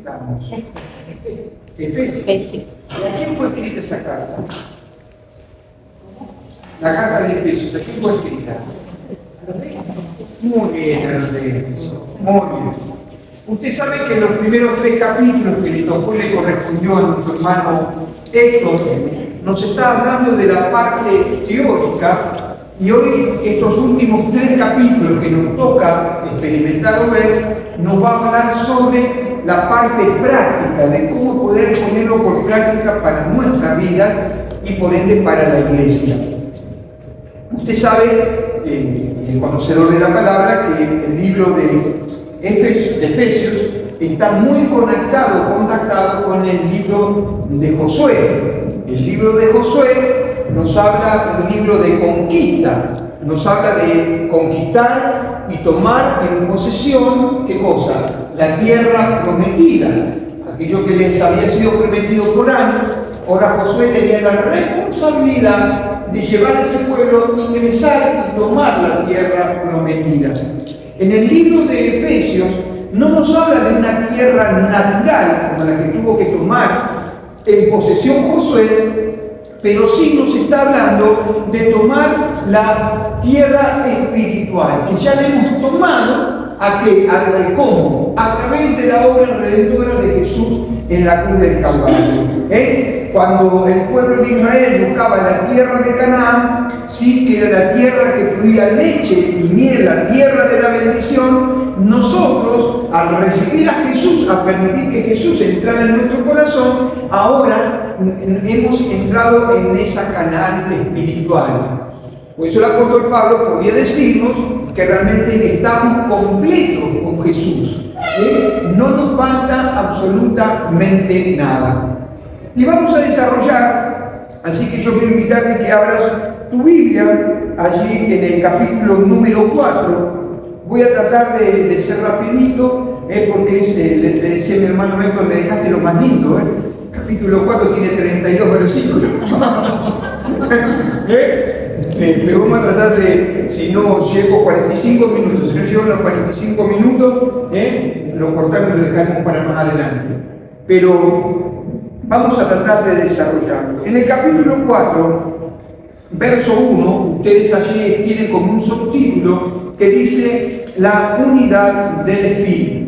estamos? Efesios. ¿Y a quién fue escrita esa carta? La carta de Efesios, ¿a quién fue escrita? Muy bien, a los de Efesios. Muy bien. Usted sabe que en los primeros 3 capítulos que le tocó y le correspondió a nuestro hermano Héctor, nos está hablando de la parte teórica, y hoy estos últimos 3 capítulos que nos toca experimentar o ver, nos va a hablar sobre la parte práctica, de cómo poder ponerlo por práctica para nuestra vida y por ende para la iglesia. Usted sabe, el conocedor de la palabra, que el libro de Efesios está muy contactado con el libro de Josué. El libro de Josué nos habla de un libro de conquista, nos habla de conquistar y tomar en posesión, ¿qué cosa? La tierra prometida, aquello que les había sido prometido por años. Ahora Josué tenía la responsabilidad de llevar a ese pueblo, ingresar y tomar la tierra prometida. En el libro de Efesios no nos habla de una tierra natural como la que tuvo que tomar en posesión Josué, pero sí nos está hablando de tomar la tierra espiritual, que ya la hemos tomado. ¿A qué? ¿Cómo? A través de la obra redentora de Jesús en la cruz del Calvario. Cuando el pueblo de Israel buscaba la tierra de Canaán, sí, que era la tierra que fluía leche y miel, la tierra de la bendición, nosotros, al recibir a Jesús, a permitir que Jesús entrara en nuestro corazón, ahora hemos entrado en esa Canaán espiritual. Por eso el apóstol Pablo podía decirnos que realmente estamos completos con Jesús. No nos falta absolutamente nada. Y vamos a desarrollar, así que yo quiero invitarte que abras tu Biblia, allí en el capítulo número 4. Voy a tratar de ser rapidito, porque le decía a mi hermano Héctor, me dejaste lo más lindo. El capítulo 4 tiene 32 versículos. Pero vamos a tratar de, si no llego 45 minutos, si no llego a los 45 minutos, lo cortamos y lo dejaremos para más adelante. Pero vamos a tratar de desarrollarlo. En el capítulo 4, verso 1, ustedes allí tienen como un subtítulo que dice la unidad del Espíritu.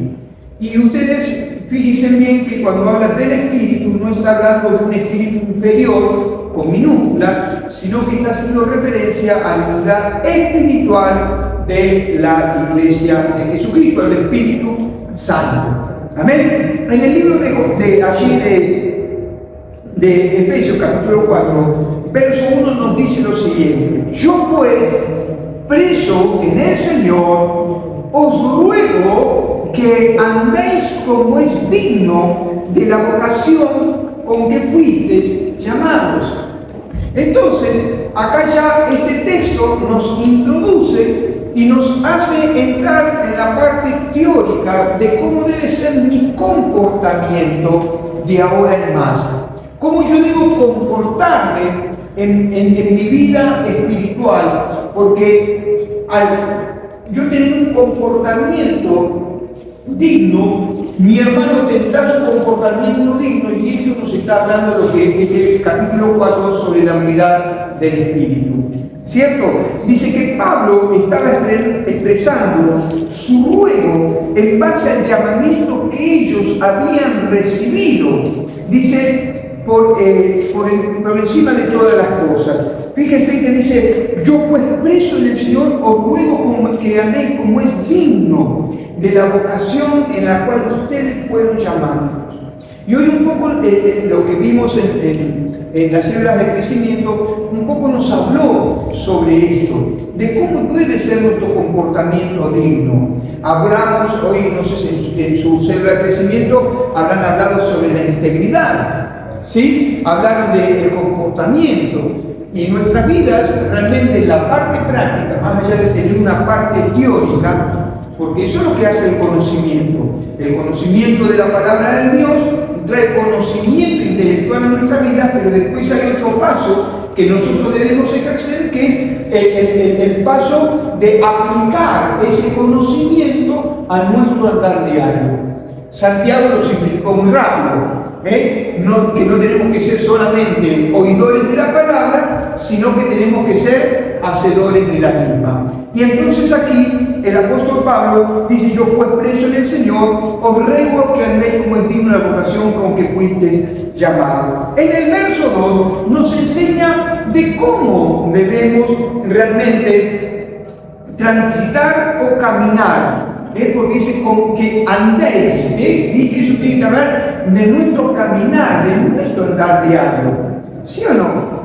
Y ustedes fíjense bien que cuando habla del Espíritu no está hablando de un espíritu inferior con minúscula, sino que está haciendo referencia a la unidad espiritual de la iglesia de Jesucristo, el Espíritu Santo. Amén. En el libro de Efesios capítulo 4, verso 1 nos dice lo siguiente: yo pues, preso en el Señor, os ruego que andéis como es digno de la vocación con que fuisteis llamados. Entonces, acá ya este texto nos introduce y nos hace entrar en la parte teórica de cómo debe ser mi comportamiento de ahora en más. Cómo yo debo comportarme en mi vida espiritual, porque al yo tener un comportamiento digno, mi hermano tendrá su comportamiento digno, y esto nos está hablando de lo que es el capítulo 4 sobre la unidad del Espíritu. ¿Cierto? Dice que Pablo estaba expresando su ruego en base al llamamiento que ellos habían recibido. Dice, por encima de todas las cosas. Fíjese que dice: yo pues preso en el Señor os ruego que andéis como es digno de la vocación en la cual ustedes fueron llamados. Y hoy un poco lo que vimos en las células de crecimiento, un poco nos habló sobre esto, de cómo debe ser nuestro comportamiento digno. Hablamos hoy, no sé si en su célula de crecimiento habrán hablado sobre la integridad, ¿sí? Hablaron del comportamiento. Y nuestras vidas, realmente la parte práctica, más allá de tener una parte teórica, porque eso es lo que hace el conocimiento de la palabra de Dios, trae conocimiento intelectual en nuestra vida, pero después hay otro paso que nosotros debemos ejercer, que es el paso de aplicar ese conocimiento a nuestro andar diario. Santiago lo simplificó muy rápido. Que no tenemos que ser solamente oidores de la palabra, sino que tenemos que ser hacedores de la misma. Y entonces aquí el apóstol Pablo dice: yo pues preso en el Señor, os ruego que andéis como es digno la vocación con que fuisteis llamados. En el verso 2 nos enseña de cómo debemos realmente transitar o caminar. Porque dice como que andéis, y eso tiene que hablar de nuestro caminar, de nuestro andar diario, ¿sí o no?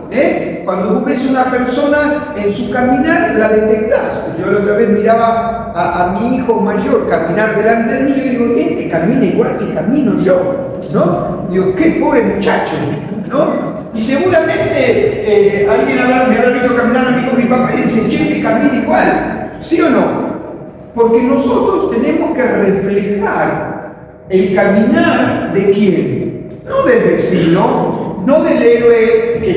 Cuando vos ves una persona en su caminar, la detectás. Yo la otra vez miraba a mi hijo mayor caminar delante de mí y digo: este camina igual que camino yo, ¿no? Digo: qué pobre muchacho, ¿no? Y seguramente alguien me habrá visto caminar a mí con mi papá y dice: che, que camina igual, ¿sí o no? Porque nosotros tenemos que reflejar el caminar de quién, no del vecino, no del héroe que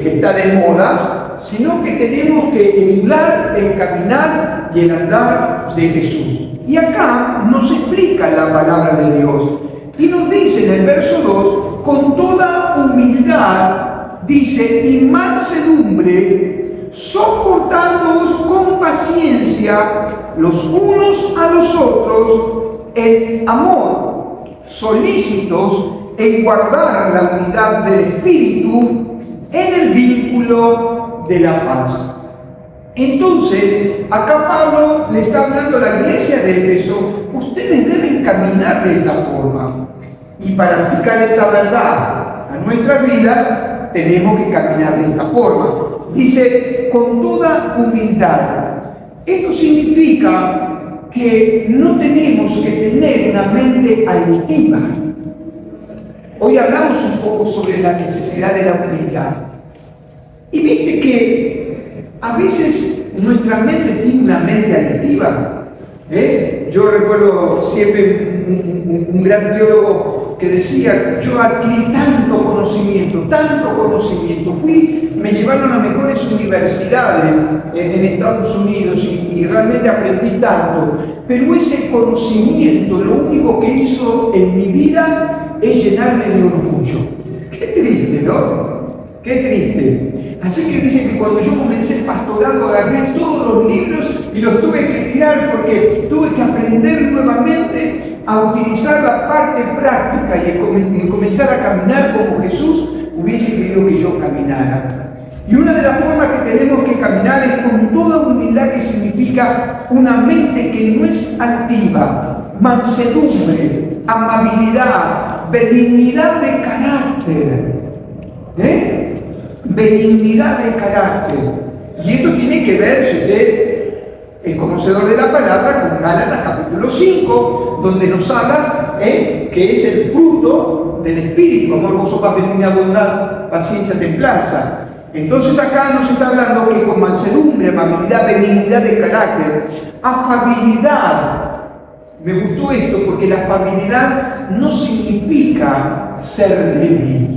está de moda, sino que tenemos que emular el caminar y el andar de Jesús. Y acá nos explica la palabra de Dios y nos dice en el verso 2: con toda humildad, dice, y mansedumbre, soportándoos con paciencia los unos a los otros en amor, solícitos en guardar la unidad del Espíritu en el vínculo de la paz. Entonces, acá Pablo le está hablando a la iglesia de Éfeso: ustedes deben caminar de esta forma. Y para aplicar esta verdad a nuestra vida, tenemos que caminar de esta forma. Dice: con toda humildad. Esto significa que no tenemos que tener una mente altiva. Hoy hablamos un poco sobre la necesidad de la humildad. Y viste que a veces nuestra mente tiene una mente altiva. Yo recuerdo siempre un gran teólogo que decía: yo adquirí tanto conocimiento, me llevaron a mejores universidades en Estados Unidos y realmente aprendí tanto, pero ese conocimiento lo único que hizo en mi vida es llenarme de orgullo. Qué triste, ¿no? Qué triste. Así que dice que cuando yo comencé el pastorado agarré todos los libros y los tuve que tirar porque tuve que aprender nuevamente a utilizar la parte práctica y comenzar a caminar como Jesús hubiese querido que yo caminara. Y una de las formas que tenemos que caminar es con toda humildad, que significa una mente que no es altiva, mansedumbre, amabilidad, benignidad de carácter. Benignidad de carácter. Y esto tiene que ver, si usted es conocedor de la palabra, con Gálatas capítulo 5, donde nos habla que es el fruto del Espíritu: amor, gozo, paz, benignidad, bondad, paciencia, templanza. Entonces acá nos está hablando que con mansedumbre, amabilidad, benignidad de carácter, afabilidad. Me gustó esto porque la afabilidad no significa ser débil.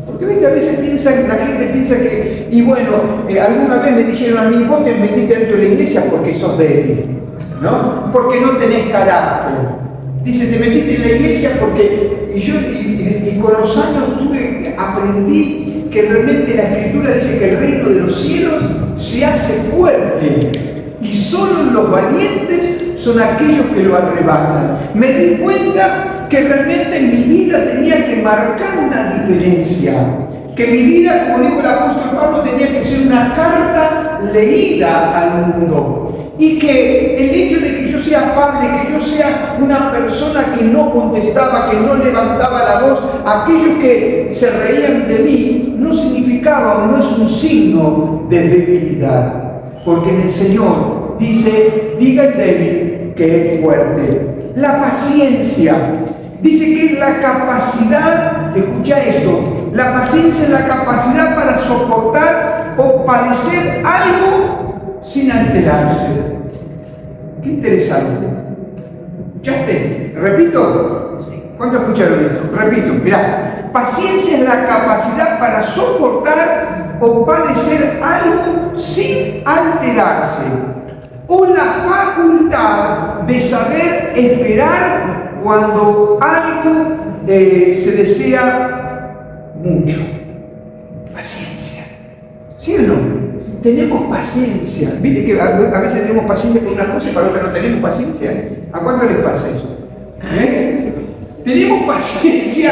Porque ves que a veces la gente piensa que, y bueno, alguna vez me dijeron a mí: vos te metiste dentro de la iglesia porque sos débil, ¿no? Porque no tenés carácter. Dice: te metiste en la iglesia porque, y con los años aprendí que realmente la Escritura dice que el reino de los cielos se hace fuerte y solo los valientes son aquellos que lo arrebatan. Me di cuenta que realmente en mi vida tenía que marcar una diferencia, que mi vida, como dijo el apóstol Pablo, tenía que ser una carta leída al mundo, y que el hecho de que yo sea afable, que yo sea una persona que no contestaba, que no levantaba la voz, aquellos que se reían de mí, no significaba o no es un signo de debilidad, porque en el Señor dice: diga el débil que es fuerte. La paciencia, dice que es la capacidad, escucha esto, la paciencia es la capacidad para soportar o padecer algo sin alterarse. Qué interesante. ¿Escuchaste? ¿Repito? ¿Cuántos escucharon esto? Repito, mirá. Paciencia es la capacidad para soportar o padecer algo sin alterarse. o la facultad de saber esperar cuando algo se desea mucho. Paciencia. ¿Sí o no? Tenemos paciencia. ¿Viste que a veces tenemos paciencia con una cosa y para otra no tenemos paciencia? ¿A cuánto les pasa eso? Tenemos paciencia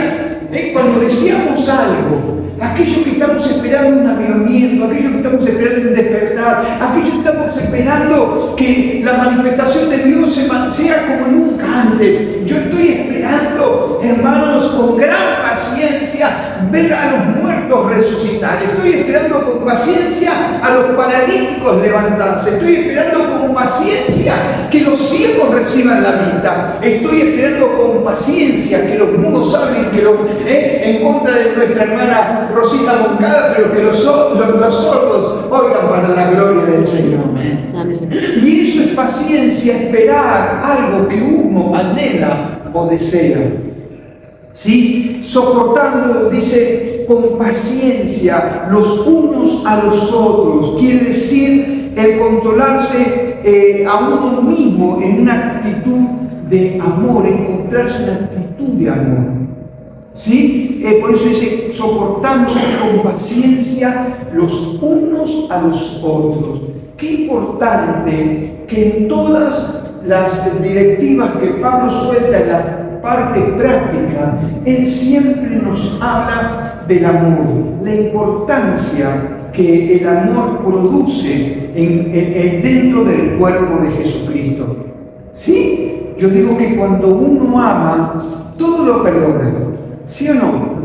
cuando deseamos algo. Aquellos que estamos esperando un avivamiento, aquellos que estamos esperando un despertar, aquellos que estamos esperando que la manifestación de Dios sea como nunca antes. Yo estoy esperando, hermanos, con gran paciencia ver a los muertos resucitar. Estoy esperando con paciencia a los paralíticos levantarse. Estoy esperando con paciencia que los ciegos reciban la vista. Estoy esperando con paciencia que los mudos hablen, en contra de nuestra hermana Rosita Moncada, pero que los sordos oigan para la gloria del Señor. Amén. Y eso es paciencia, esperar algo que uno anhela o desea. ¿Sí? Soportando, dice, con paciencia los unos a los otros. Quiere decir el controlarse a uno mismo en una actitud de amor, encontrarse una actitud de amor. ¿Sí? Por eso dice, soportando con paciencia los unos a los otros. Qué importante que en todas las directivas que Pablo suelta en la parte práctica, él siempre nos habla del amor, la importancia que el amor produce dentro del cuerpo de Jesucristo. ¿Sí? Yo digo que cuando uno ama, todo lo perdona. ¿Sí o no?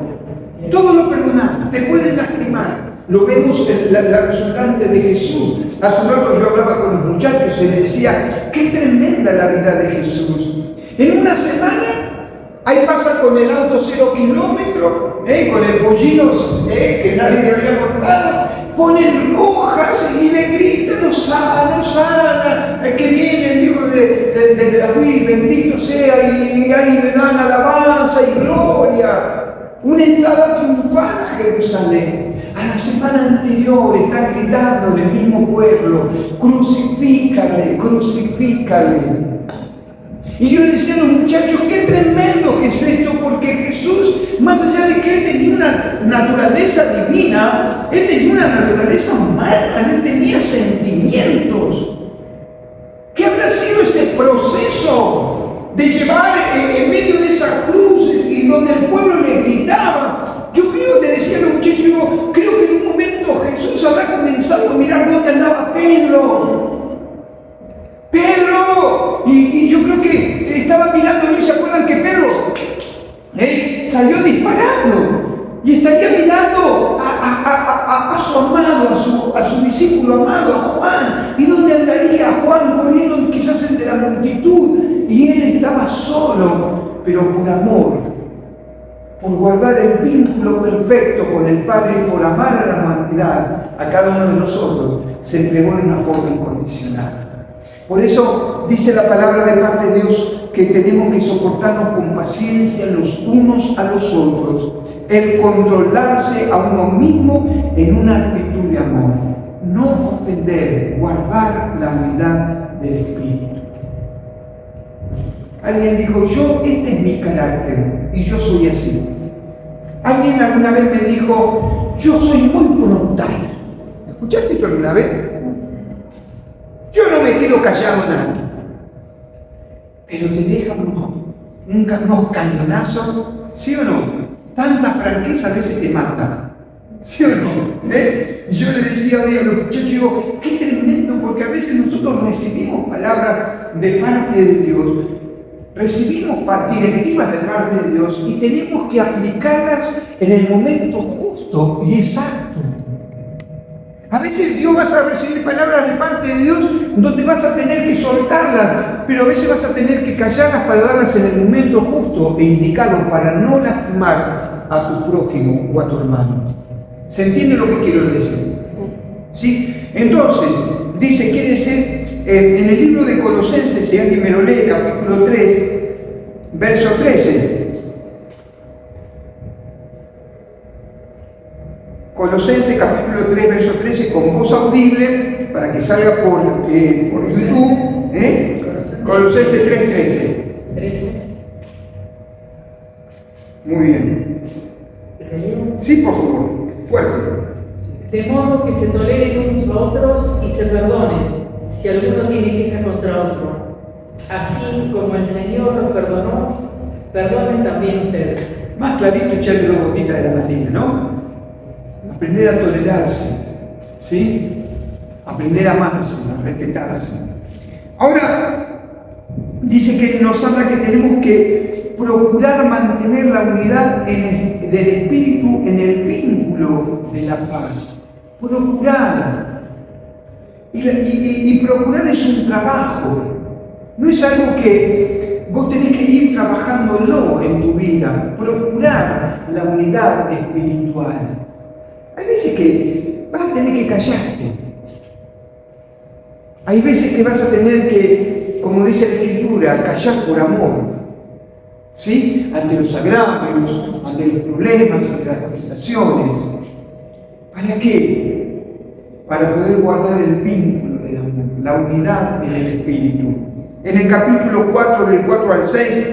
Todo lo perdonas, te pueden lastimar. Lo vemos en la resultante de Jesús. Hace un rato yo hablaba con los muchachos y les decía, qué tremenda la vida de Jesús. En una semana, ahí pasa con el auto 0 kilómetros, con el pollino que nadie había cortado, ponen hojas y le gritan, Osana, que viene el hijo de David, bendito sea, y ahí le dan alabanza y gloria. Una entrada triunfal a Jerusalén. A la semana anterior están gritando del mismo pueblo, crucifícale, crucifícale. Y yo le decía a los muchachos, qué tremendo que es esto, porque Jesús, más allá de que Él tenía una naturaleza divina, Él tenía una naturaleza humana, Él tenía sentimientos. ¿Qué habrá sido ese proceso de llevar en medio de esa cruz y donde el pueblo le gritaba? Yo creo, le decía a los muchachos, yo creo que en un momento Jesús habrá comenzado a mirar dónde andaba Pedro. Y yo creo que estaba mirando, ¿no se acuerdan que Pedro salió disparando? Y estaría mirando a su amado, a su discípulo amado, a Juan. ¿Y dónde andaría Juan corriendo quizás entre la multitud? Y él estaba solo, pero por amor, por guardar el vínculo perfecto con el Padre y por amar a la humanidad, a cada uno de nosotros, se entregó de una forma incondicional. Por eso dice la palabra de parte de Dios que tenemos que soportarnos con paciencia los unos a los otros, el controlarse a uno mismo en una actitud de amor, no ofender, guardar la unidad del Espíritu. Alguien dijo, este es mi carácter y yo soy así. Alguien alguna vez me dijo, yo soy muy frontal. ¿Escuchaste esto alguna vez? Yo no me quedo callado en nadie. Pero te deja unos cañonazos, ¿sí o no? Tanta franqueza a veces te mata, ¿sí o no? Y yo le decía hoy a los muchachos, digo, qué tremendo, porque a veces nosotros recibimos palabras de parte de Dios, recibimos directivas de parte de Dios y tenemos que aplicarlas en el momento justo y exacto. A veces Dios vas a recibir palabras de parte de Dios donde vas a tener que soltarlas, pero a veces vas a tener que callarlas para darlas en el momento justo e indicado para no lastimar a tu prójimo o a tu hermano. ¿Se entiende lo que quiero decir? ¿Sí? Entonces, quiere decir, en el libro de Colosenses, si alguien me lo lee, capítulo 3, verso 13. Colosenses capítulo 3, verso 13, con voz audible, para que salga por YouTube, Colosenses 3:13. 13. Muy bien. Sí, por favor, fuerte. De modo que se toleren unos a otros y se perdonen, si alguno tiene queja contra otro. Así como el Señor los perdonó, perdonen también ustedes. Más clarito echarle 2 gotitas de la manera, ¿no? Aprender a tolerarse, ¿sí? Aprender a amarse, a respetarse. Ahora, dice que nos habla que tenemos que procurar mantener la unidad del espíritu en el vínculo de la paz. Procurar. Y procurar es un trabajo. No es algo que vos tenés que ir trabajándolo en tu vida. Procurar la unidad espiritual. Hay veces que vas a tener que callarte. Hay veces que vas a tener que, como dice la Escritura, callar por amor. ¿Sí? Ante los agravios, ante los problemas, ante las contestaciones. ¿Para qué? Para poder guardar el vínculo del amor, la unidad en el espíritu. En el capítulo 4, del 4 al 6,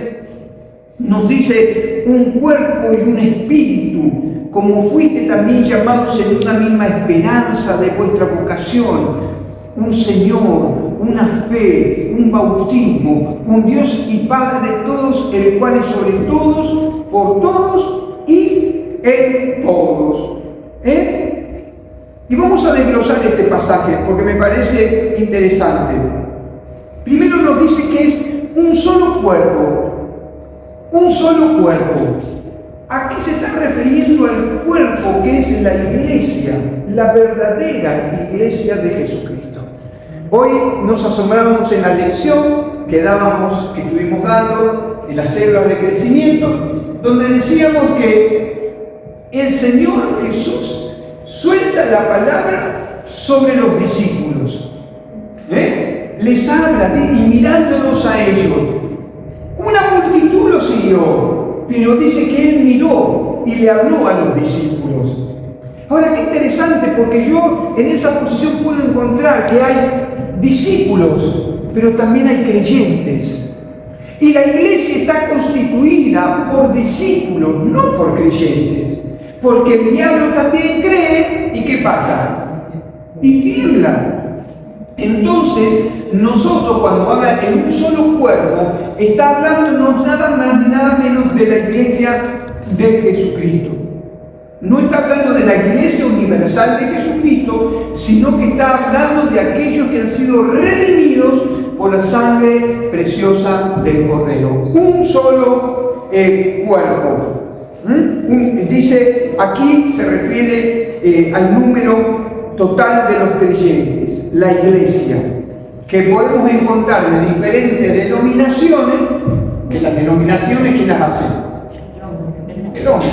nos dice: un cuerpo y un espíritu, como fuiste también llamados en una misma esperanza de vuestra vocación, un Señor, una fe, un bautismo, un Dios y Padre de todos, el cual es sobre todos, por todos y en todos. Y vamos a desglosar este pasaje porque me parece interesante. Primero nos dice que es un solo cuerpo. Un solo cuerpo. ¿A qué se está refiriendo al cuerpo que es la iglesia? La verdadera iglesia de Jesucristo. Hoy nos asombramos en la lección que estuvimos dando en las células de crecimiento, donde decíamos que el Señor Jesús suelta la palabra sobre los discípulos. Les habla y mirándolos a ellos. Una multitud lo siguió, pero dice que Él miró y le habló a los discípulos. Ahora, qué interesante, porque yo en esa posición puedo encontrar que hay discípulos, pero también hay creyentes. Y la iglesia está constituida por discípulos, no por creyentes. Porque el diablo también cree, ¿y qué pasa? Y tiembla. Entonces, nosotros cuando habla en un solo cuerpo, está hablándonos nada más ni nada menos de la iglesia de Jesucristo. No está hablando de la iglesia universal de Jesucristo, sino que está hablando de aquellos que han sido redimidos por la sangre preciosa del Cordero. Un solo cuerpo. Dice, aquí se refiere al número total de los creyentes, la iglesia, que podemos encontrar de diferentes denominaciones, que las denominaciones, ¿quién las hace? El hombre.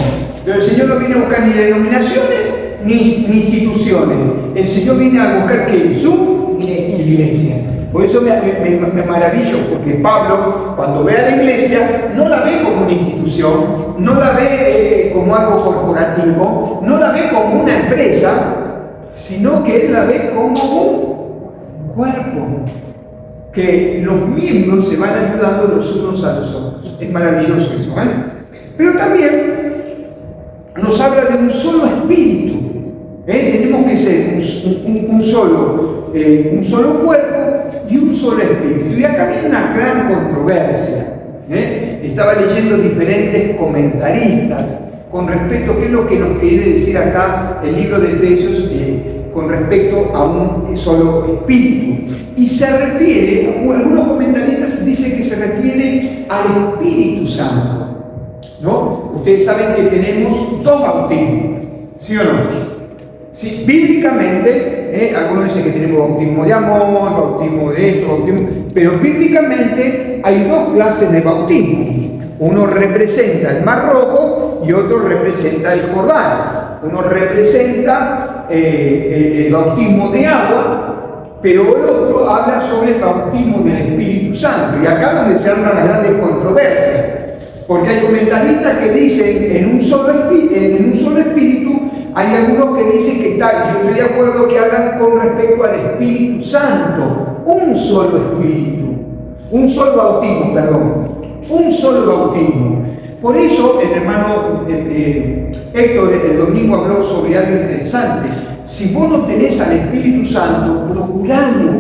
Pero el Señor no viene a buscar ni denominaciones ni instituciones. El Señor viene a buscar ¿qué? Su iglesia. Por eso me maravillo, porque Pablo, cuando ve a la iglesia, no la ve como una institución, no la ve como algo corporativo, no la ve como una empresa, sino que él la ve como un cuerpo, que los miembros se van ayudando los unos a los otros. Es maravilloso eso, Pero también nos habla de un solo espíritu. Tenemos que ser un solo cuerpo y un solo espíritu. Y acá viene una gran controversia. Estaba leyendo diferentes comentaristas con respecto a qué es lo que nos quiere decir acá el libro de Efesios con respecto a un solo espíritu. Y se refiere, algunos comentaristas dicen que se refiere al Espíritu Santo. ¿No? Ustedes saben que tenemos 2 bautismos, ¿sí o no? Sí, bíblicamente, algunos dicen que tenemos bautismo de amor, bautismo de esto, bautismo, pero bíblicamente hay 2 clases de bautismo. Uno representa el Mar Rojo y otro representa el Jordán. Uno representa el bautismo de agua, pero el otro habla sobre el bautismo del Espíritu Santo. Y acá es donde se arman las grandes controversias. Porque hay comentaristas que dicen en un solo espíritu hay algunos que dicen que está, y yo estoy de acuerdo, que hablan con respecto al Espíritu Santo, un solo Espíritu, un solo bautismo, perdón, un solo bautismo. Por eso el hermano Héctor el domingo habló sobre algo interesante. Si vos no tenés al Espíritu Santo, procuralo,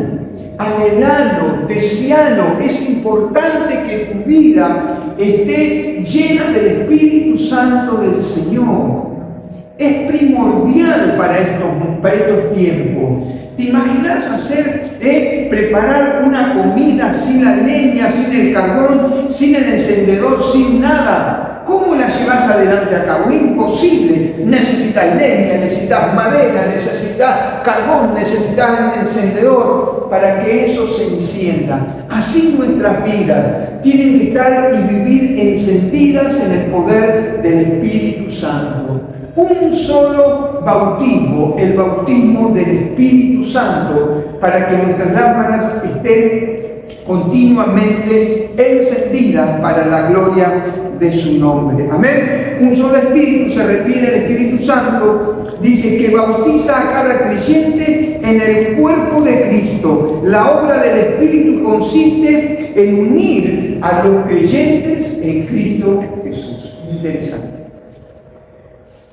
anhelalo, desealo. Es importante que tu vida esté llena del Espíritu Santo del Señor. Es primordial para estos tiempos. ¿Te imaginas preparar una comida sin la leña, sin el carbón, sin el encendedor, sin nada? ¿Cómo la llevas adelante a cabo? Imposible. Necesitas leña, necesitas madera, necesitas carbón, necesitas un encendedor para que eso se encienda. Así nuestras vidas tienen que estar y vivir encendidas en el poder del Espíritu Santo. Un solo bautismo, el bautismo del Espíritu Santo, para que nuestras lámparas estén continuamente encendidas para la gloria de su nombre. Amén. Un solo Espíritu se refiere al Espíritu Santo, dice que bautiza a cada creyente en el cuerpo de Cristo. La obra del Espíritu consiste en unir a los creyentes en Cristo Jesús. Interesante.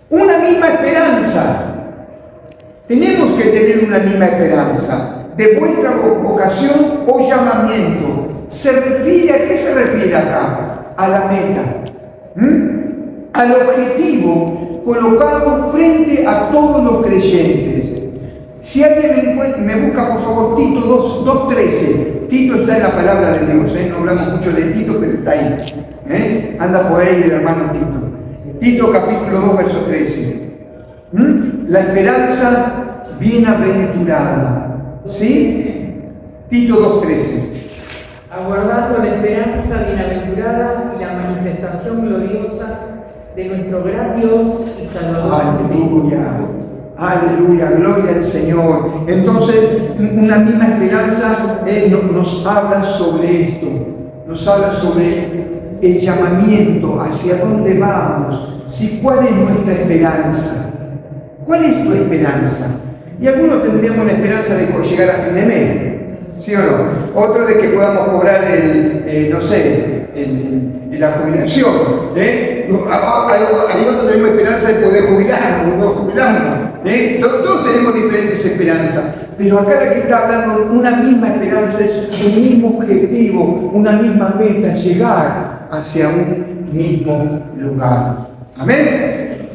Una misma esperanza. Tenemos que tener una misma esperanza de vuestra vocación o llamamiento. ¿A qué se refiere acá? A la meta, al objetivo colocado frente a todos los creyentes. Si alguien me busca, por favor, Tito 2:13. Tito está en la palabra de Dios, no hablamos mucho de Tito, pero está ahí. Anda por ahí el hermano Tito. Tito capítulo 2, verso 13. La esperanza bienaventurada. ¿Sí? Tito 2:13. Aguardando la esperanza bienaventurada y la manifestación gloriosa de nuestro gran Dios y Salvador Jesucristo. Aleluya, aleluya, gloria al Señor. Entonces, una misma esperanza nos habla sobre esto, nos habla sobre el llamamiento, hacia dónde vamos, ¿cuál es nuestra esperanza? ¿Cuál es tu esperanza? Y algunos tendríamos la esperanza de llegar a fin de mes, ¿sí o no? Otro de que podamos cobrar la jubilación. Hay otros tenemos esperanza de poder jubilarnos, no jubilarnos. Todos tenemos diferentes esperanzas. Pero acá la que está hablando, una misma esperanza, es un mismo objetivo, una misma meta, llegar hacia un mismo lugar. Amén.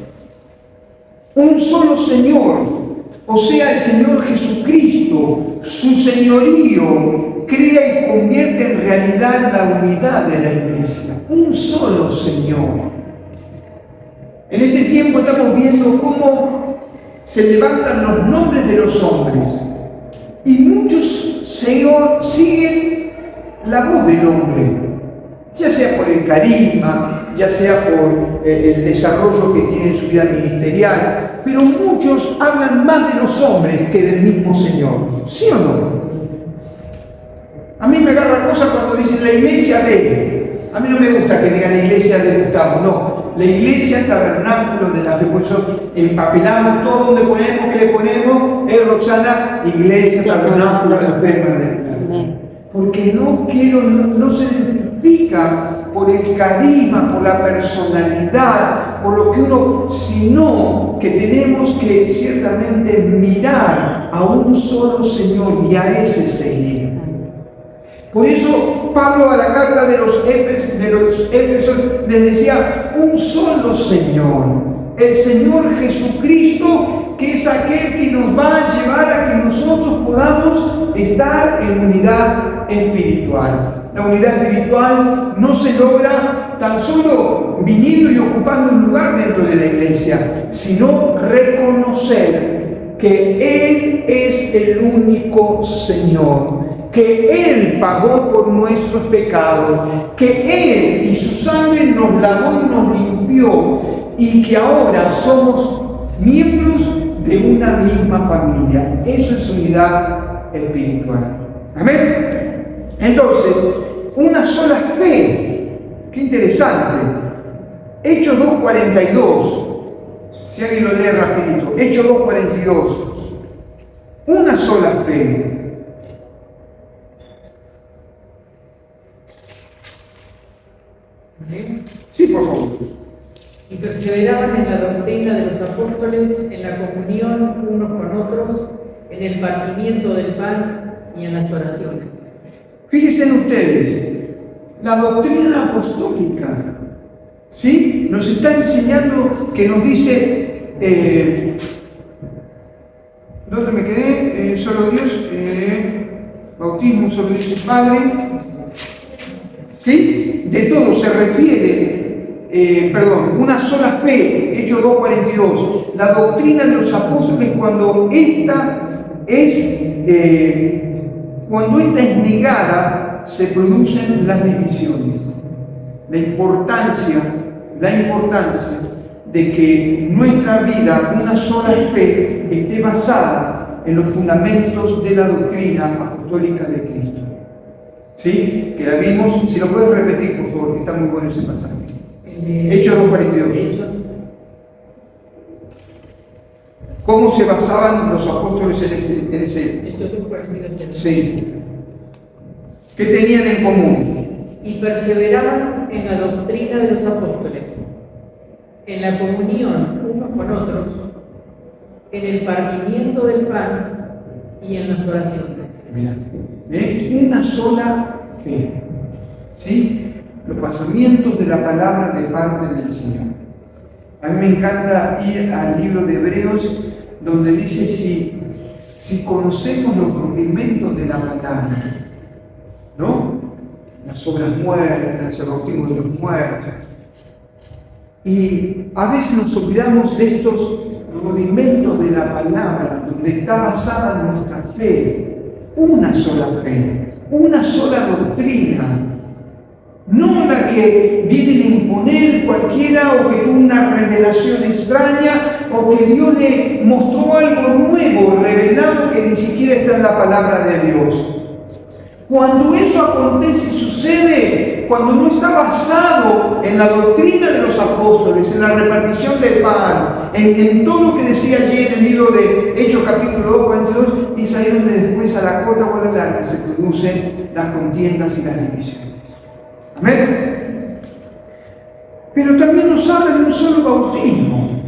Un solo Señor, o sea, el Señor Jesucristo, su señorío, crea y convierte en realidad la unidad de la iglesia. Un solo Señor. En este tiempo estamos viendo cómo se levantan los nombres de los hombres y muchos siguen la voz del hombre, ya sea por el carisma, ya sea por el desarrollo que tiene en su vida ministerial, pero muchos hablan más de los hombres que del mismo Señor. ¿Sí o no? A mí me agarra cosa cuando dicen la iglesia de... A mí no me gusta que digan la iglesia de Gustavo, no. La iglesia tabernáculo de la fe. Por eso empapelamos todo donde ponemos, que le ponemos, Roxana, iglesia tabernáculo de la fe. Porque no se identifica por el carisma, por la personalidad, por lo que uno, sino que tenemos que ciertamente mirar a un solo Señor y a ese seguir. Por eso Pablo a la carta de los Éfesos les decía, un solo Señor, el Señor Jesucristo, que es aquel que nos va a llevar a que nosotros podamos estar en unidad espiritual. La unidad espiritual no se logra tan solo viniendo y ocupando un lugar dentro de la iglesia, sino reconocer que Él es el único Señor, que Él pagó por nuestros pecados, que Él y su sangre nos lavó y nos limpió, y que ahora somos miembros de una misma familia. Eso es unidad espiritual. Amén. Entonces, una sola fe. Qué interesante. Hechos 2:42. Si alguien lo lee rapidito. Hechos 2:42. Una sola fe. Sí, por favor. Y perseveraban en la doctrina de los apóstoles, en la comunión unos con otros, en el partimiento del pan y en las oraciones. Fíjense ustedes, la doctrina apostólica, ¿sí? Nos está enseñando que nos dice, ¿dónde me quedé? Solo Dios, bautismo, solo Dios y Padre, ¿sí? De todo se refiere, una sola fe, Hechos 2:42, la doctrina de los apóstoles cuando esta es negada, se producen las divisiones. La importancia de que nuestra vida, una sola fe, esté basada en los fundamentos de la doctrina apostólica de Cristo. ¿Sí? Que la vimos, si lo puedes repetir, por favor, que está muy bueno ese pasaje. Hechos 2:42. ¿Cómo se basaban los apóstoles en ese? Hechos 2:42. Sí. ¿Qué tenían en común? Y perseveraban en la doctrina de los apóstoles, en la comunión unos con otros, en el partimiento del pan y en las oraciones. Mira, una sola fe, ¿sí? Los pasamientos de la palabra de parte del Señor. A mí me encanta ir al libro de Hebreos, donde dice si conocemos los rudimentos de la palabra, ¿no? Las obras muertas, el bautismo de los muertos. Y a veces nos olvidamos de estos rudimentos de la palabra, donde está basada nuestra fe. Una sola fe, una sola doctrina. No la que vienen a imponer cualquiera o que tuvo una revelación extraña o que Dios le mostró algo nuevo, revelado que ni siquiera está en la palabra de Dios. Cuando eso acontece, sucede, cuando no está basado en la doctrina de los apóstoles, en la repartición del pan, en todo lo que decía ayer en el libro de Hechos capítulo 2:42, es ahí donde después a la corta o a la larga se producen las contiendas y las divisiones. Amén. Pero también nos habla de un solo bautismo.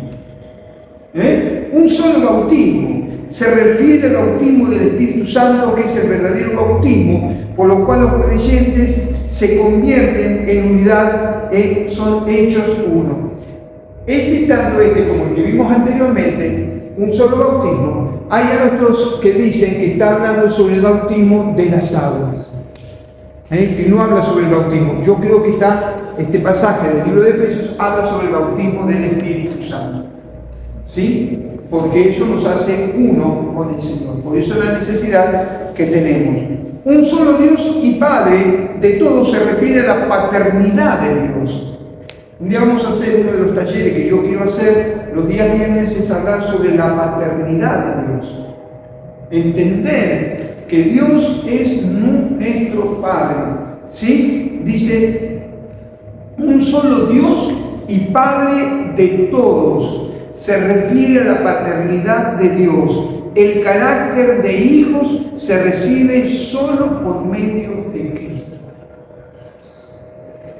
Un solo bautismo. Se refiere al bautismo del Espíritu Santo, que es el verdadero bautismo, por lo cual los creyentes se convierten en unidad, son hechos uno. Tanto como el que vimos anteriormente, un solo bautismo. Hay otros que dicen que está hablando sobre el bautismo de las aguas, que no habla sobre el bautismo. Yo creo que este pasaje del libro de Efesios habla sobre el bautismo del Espíritu Santo, ¿sí? Porque eso nos hace uno con el Señor. Por eso la necesidad que tenemos. Un solo Dios y Padre de todos se refiere a la paternidad de Dios. Un día vamos a hacer uno de los talleres que yo quiero hacer los días viernes, es hablar sobre la paternidad de Dios. Entender que Dios es nuestro Padre. ¿Sí? Dice, un solo Dios y Padre de todos. Se refiere a la paternidad de Dios. El carácter de hijos se recibe solo por medio de Cristo.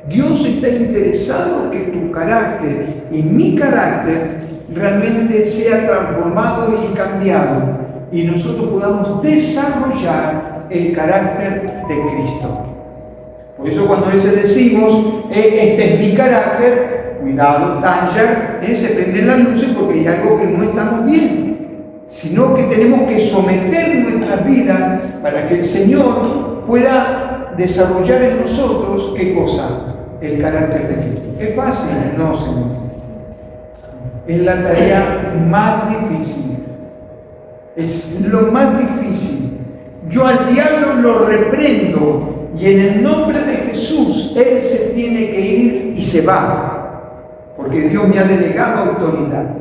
Dios está interesado que tu carácter y mi carácter realmente sea transformado y cambiado y nosotros podamos desarrollar el carácter de Cristo. Por eso cuando a veces decimos, este es mi carácter, cuidado, danger, se prenden las luces porque hay algo que no estamos bien, sino que tenemos que someter nuestras vidas para que el Señor pueda desarrollar en nosotros, ¿qué cosa? El carácter de Cristo. ¿Es fácil? No, Señor. Es la tarea más difícil. Es lo más difícil. Yo al diablo lo reprendo y en el nombre de Jesús, él se tiene que ir y se va. Porque Dios me ha delegado autoridad.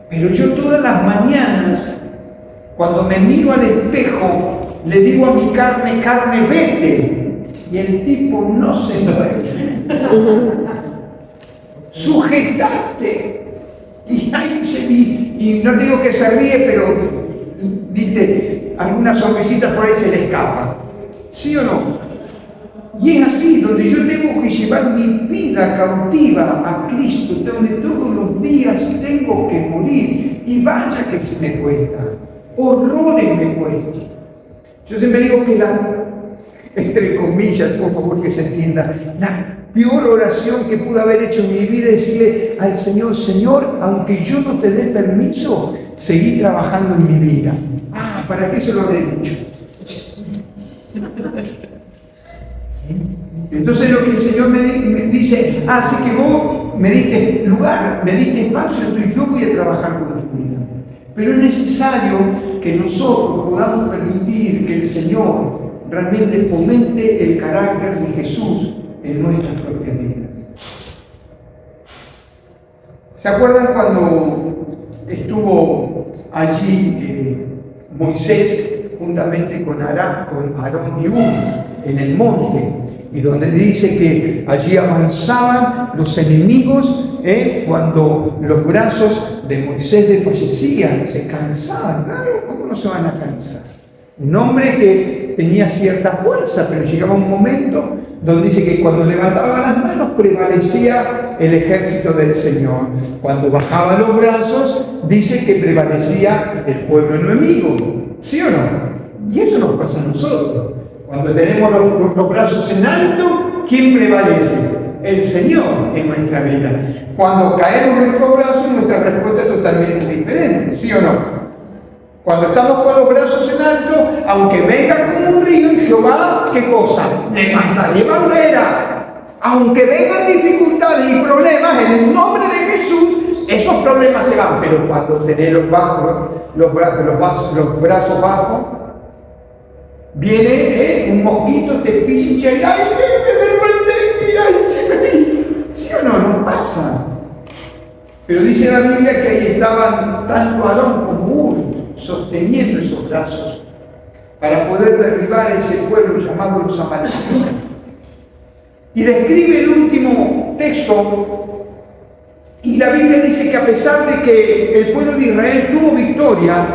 Pero yo todas las mañanas, cuando me miro al espejo, le digo a mi carne, carne, vete. Y el tipo no se mueve. Sujetate. Y no digo que se ríe, pero, viste, algunas sonrisitas por ahí se le escapan. ¿Sí o no? Y es así, donde yo tengo que llevar mi vida cautiva a Cristo, donde todos los días tengo que morir. Y vaya que se me cuesta, horrores me cuesta. Yo siempre digo que entre comillas, por favor que se entienda, la peor oración que pude haber hecho en mi vida es decirle al Señor: Señor, aunque yo no te dé permiso, seguí trabajando en mi vida. ¿Para qué se lo habré dicho? Entonces lo que el Señor me dice: así que vos me diste lugar, me diste espacio, entonces yo voy a trabajar con tu vida. Pero es necesario que nosotros podamos permitir que el Señor realmente fomente el carácter de Jesús en nuestras propias vidas. ¿Se acuerdan cuando estuvo allí Moisés juntamente con Aarón y Hur en el monte? Y donde dice que allí avanzaban los enemigos, cuando los brazos de Moisés desfallecían, se cansaban. Claro, ¿cómo no se van a cansar? Un hombre que tenía cierta fuerza, pero llegaba un momento donde dice que cuando levantaba las manos prevalecía el ejército del Señor. Cuando bajaba los brazos, dice que prevalecía el pueblo enemigo. ¿Sí o no? Y eso nos pasa a nosotros. Cuando tenemos los brazos en alto, ¿quién prevalece? El Señor en nuestra vida. Cuando caemos en nuestros brazos, nuestra respuesta es totalmente diferente. ¿Sí o no? Cuando estamos con los brazos en alto, aunque venga como un río, en Jehová, ¿qué cosa? Levantaré bandera. Aunque vengan dificultades y problemas, en el nombre de Jesús, esos problemas se van. Pero cuando tenés los brazos bajos, viene un mosquito, te pisa y ¡ay, ¿sí o no? No pasa. Pero dice la Biblia que ahí estaban tanto Aarón como Hur sosteniendo esos brazos para poder derribar a ese pueblo llamado los amalecitas. Y describe el último texto, y la Biblia dice que a pesar de que el pueblo de Israel tuvo victoria,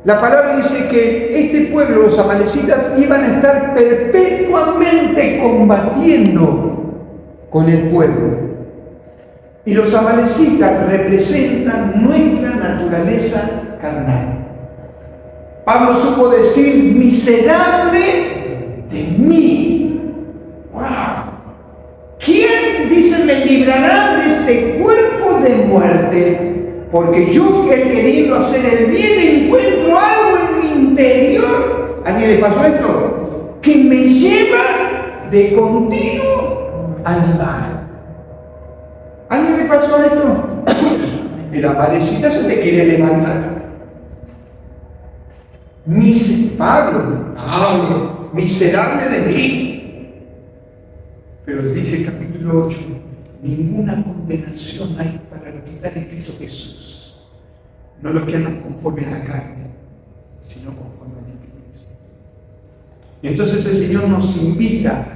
la palabra dice que este pueblo, los amalecitas, iban a estar perpetuamente combatiendo con el pueblo. Y los amalecitas representan nuestra naturaleza carnal. Pablo supo decir: miserable de mí. ¡Wow! ¿Quién, dice, me librará de este cuerpo de muerte? Porque yo, queriendo hacer el bien, encuentro algo en mi interior. ¿A alguien le pasó esto? Que me lleva de continuo al mal. ¿A alguien le pasó esto? El amalecita se te quiere levantar. Pablo, miserable de mí. Pero dice el capítulo 8: ninguna condenación hay para los que están en Cristo Jesús. No los que andan conforme a la carne, sino conforme al Espíritu. Y entonces el Señor nos invita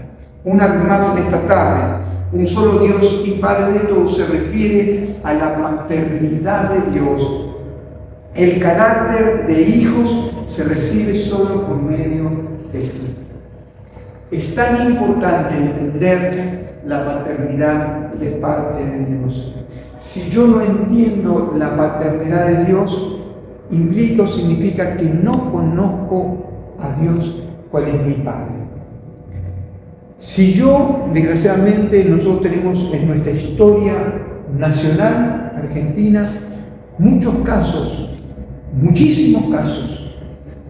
una vez más en esta tarde. Un solo Dios y Padre de todos se refiere a la paternidad de Dios. El carácter de hijos se recibe solo por medio de Cristo. Es tan importante entender la paternidad de parte de Dios. Si yo no entiendo la paternidad de Dios, implica o significa que no conozco a Dios, cuál es mi Padre. Si yo, desgraciadamente, nosotros tenemos en nuestra historia nacional, argentina, muchos casos, muchísimos casos,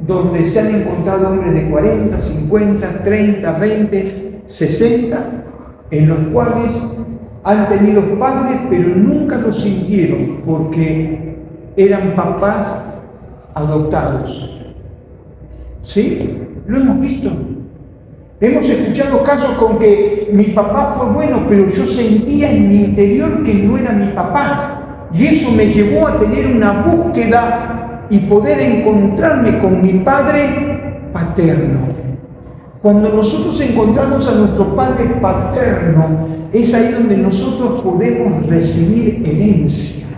donde se han encontrado hombres de 40, 50, 30, 20, 60, en los cuales han tenido padres, pero nunca los sintieron porque eran papás adoptados. ¿Sí? Lo hemos visto. Hemos escuchado casos con que mi papá fue bueno, pero yo sentía en mi interior que no era mi papá. Y eso me llevó a tener una búsqueda y poder encontrarme con mi padre paterno. Cuando nosotros encontramos a nuestro padre paterno, es ahí donde nosotros podemos recibir herencia.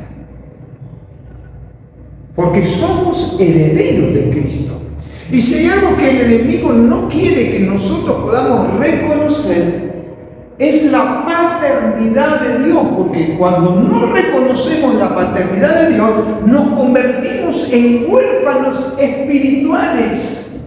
porque somos herederos de Cristo. Y si hay algo que el enemigo no quiere que nosotros podamos reconocer, es la paternidad de Dios, porque cuando no reconocemos la paternidad de Dios, nos convertimos en huérfanos espirituales.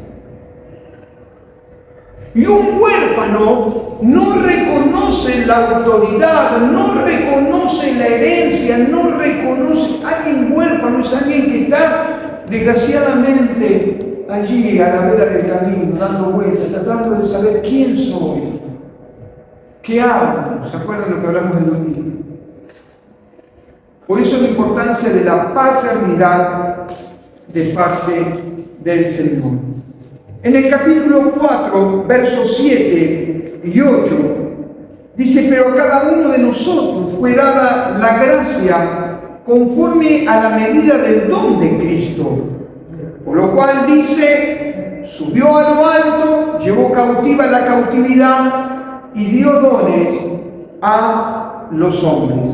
Y un huérfano no reconoce la autoridad, no reconoce la herencia, no reconoce. Alguien huérfano es alguien que está, desgraciadamente, allí a la vera del camino, dando vueltas, tratando de saber quién soy. ¿Qué hago? ¿Se acuerdan de lo que hablamos el domingo? Por eso la importancia de la paternidad de parte del Señor. En el capítulo 4, versos 7 y 8, dice: pero a cada uno de nosotros fue dada la gracia conforme a la medida del don de Cristo. Por lo cual dice: subió a lo alto, llevó cautiva la cautividad, y dio dones a los hombres.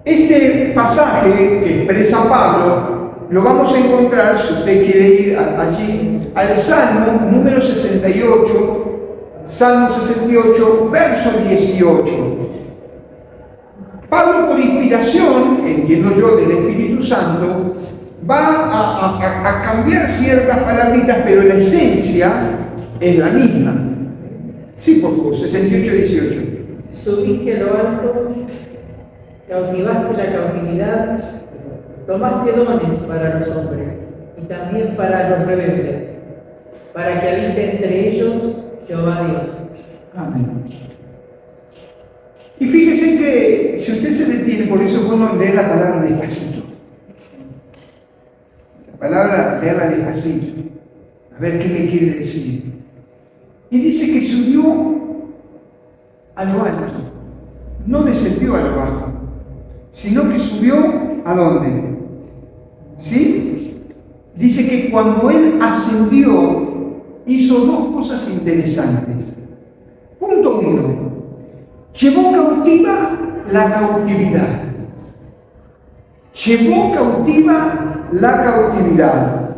Este pasaje que expresa Pablo lo vamos a encontrar, si usted quiere ir allí, al Salmo número 68, Salmo 68, verso 18. Pablo, por inspiración, entiendo yo, del Espíritu Santo, va a cambiar ciertas palabritas, pero la esencia es la misma. Sí, por favor, 68, 18. Subiste a lo alto, cautivaste la cautividad, tomaste dones para los hombres y también para los rebeldes, para que habite entre ellos Jehová Dios. Amén. Y fíjese que si usted se detiene, por eso es bueno leer la palabra despacito. La palabra, leerla despacito. A ver qué me quiere decir. Y dice que subió a lo alto, no descendió a lo bajo, sino que subió ¿a dónde? ¿Sí? Dice que cuando él ascendió, hizo dos cosas interesantes. Punto 1. Llevó cautiva la cautividad. Llevó cautiva la cautividad.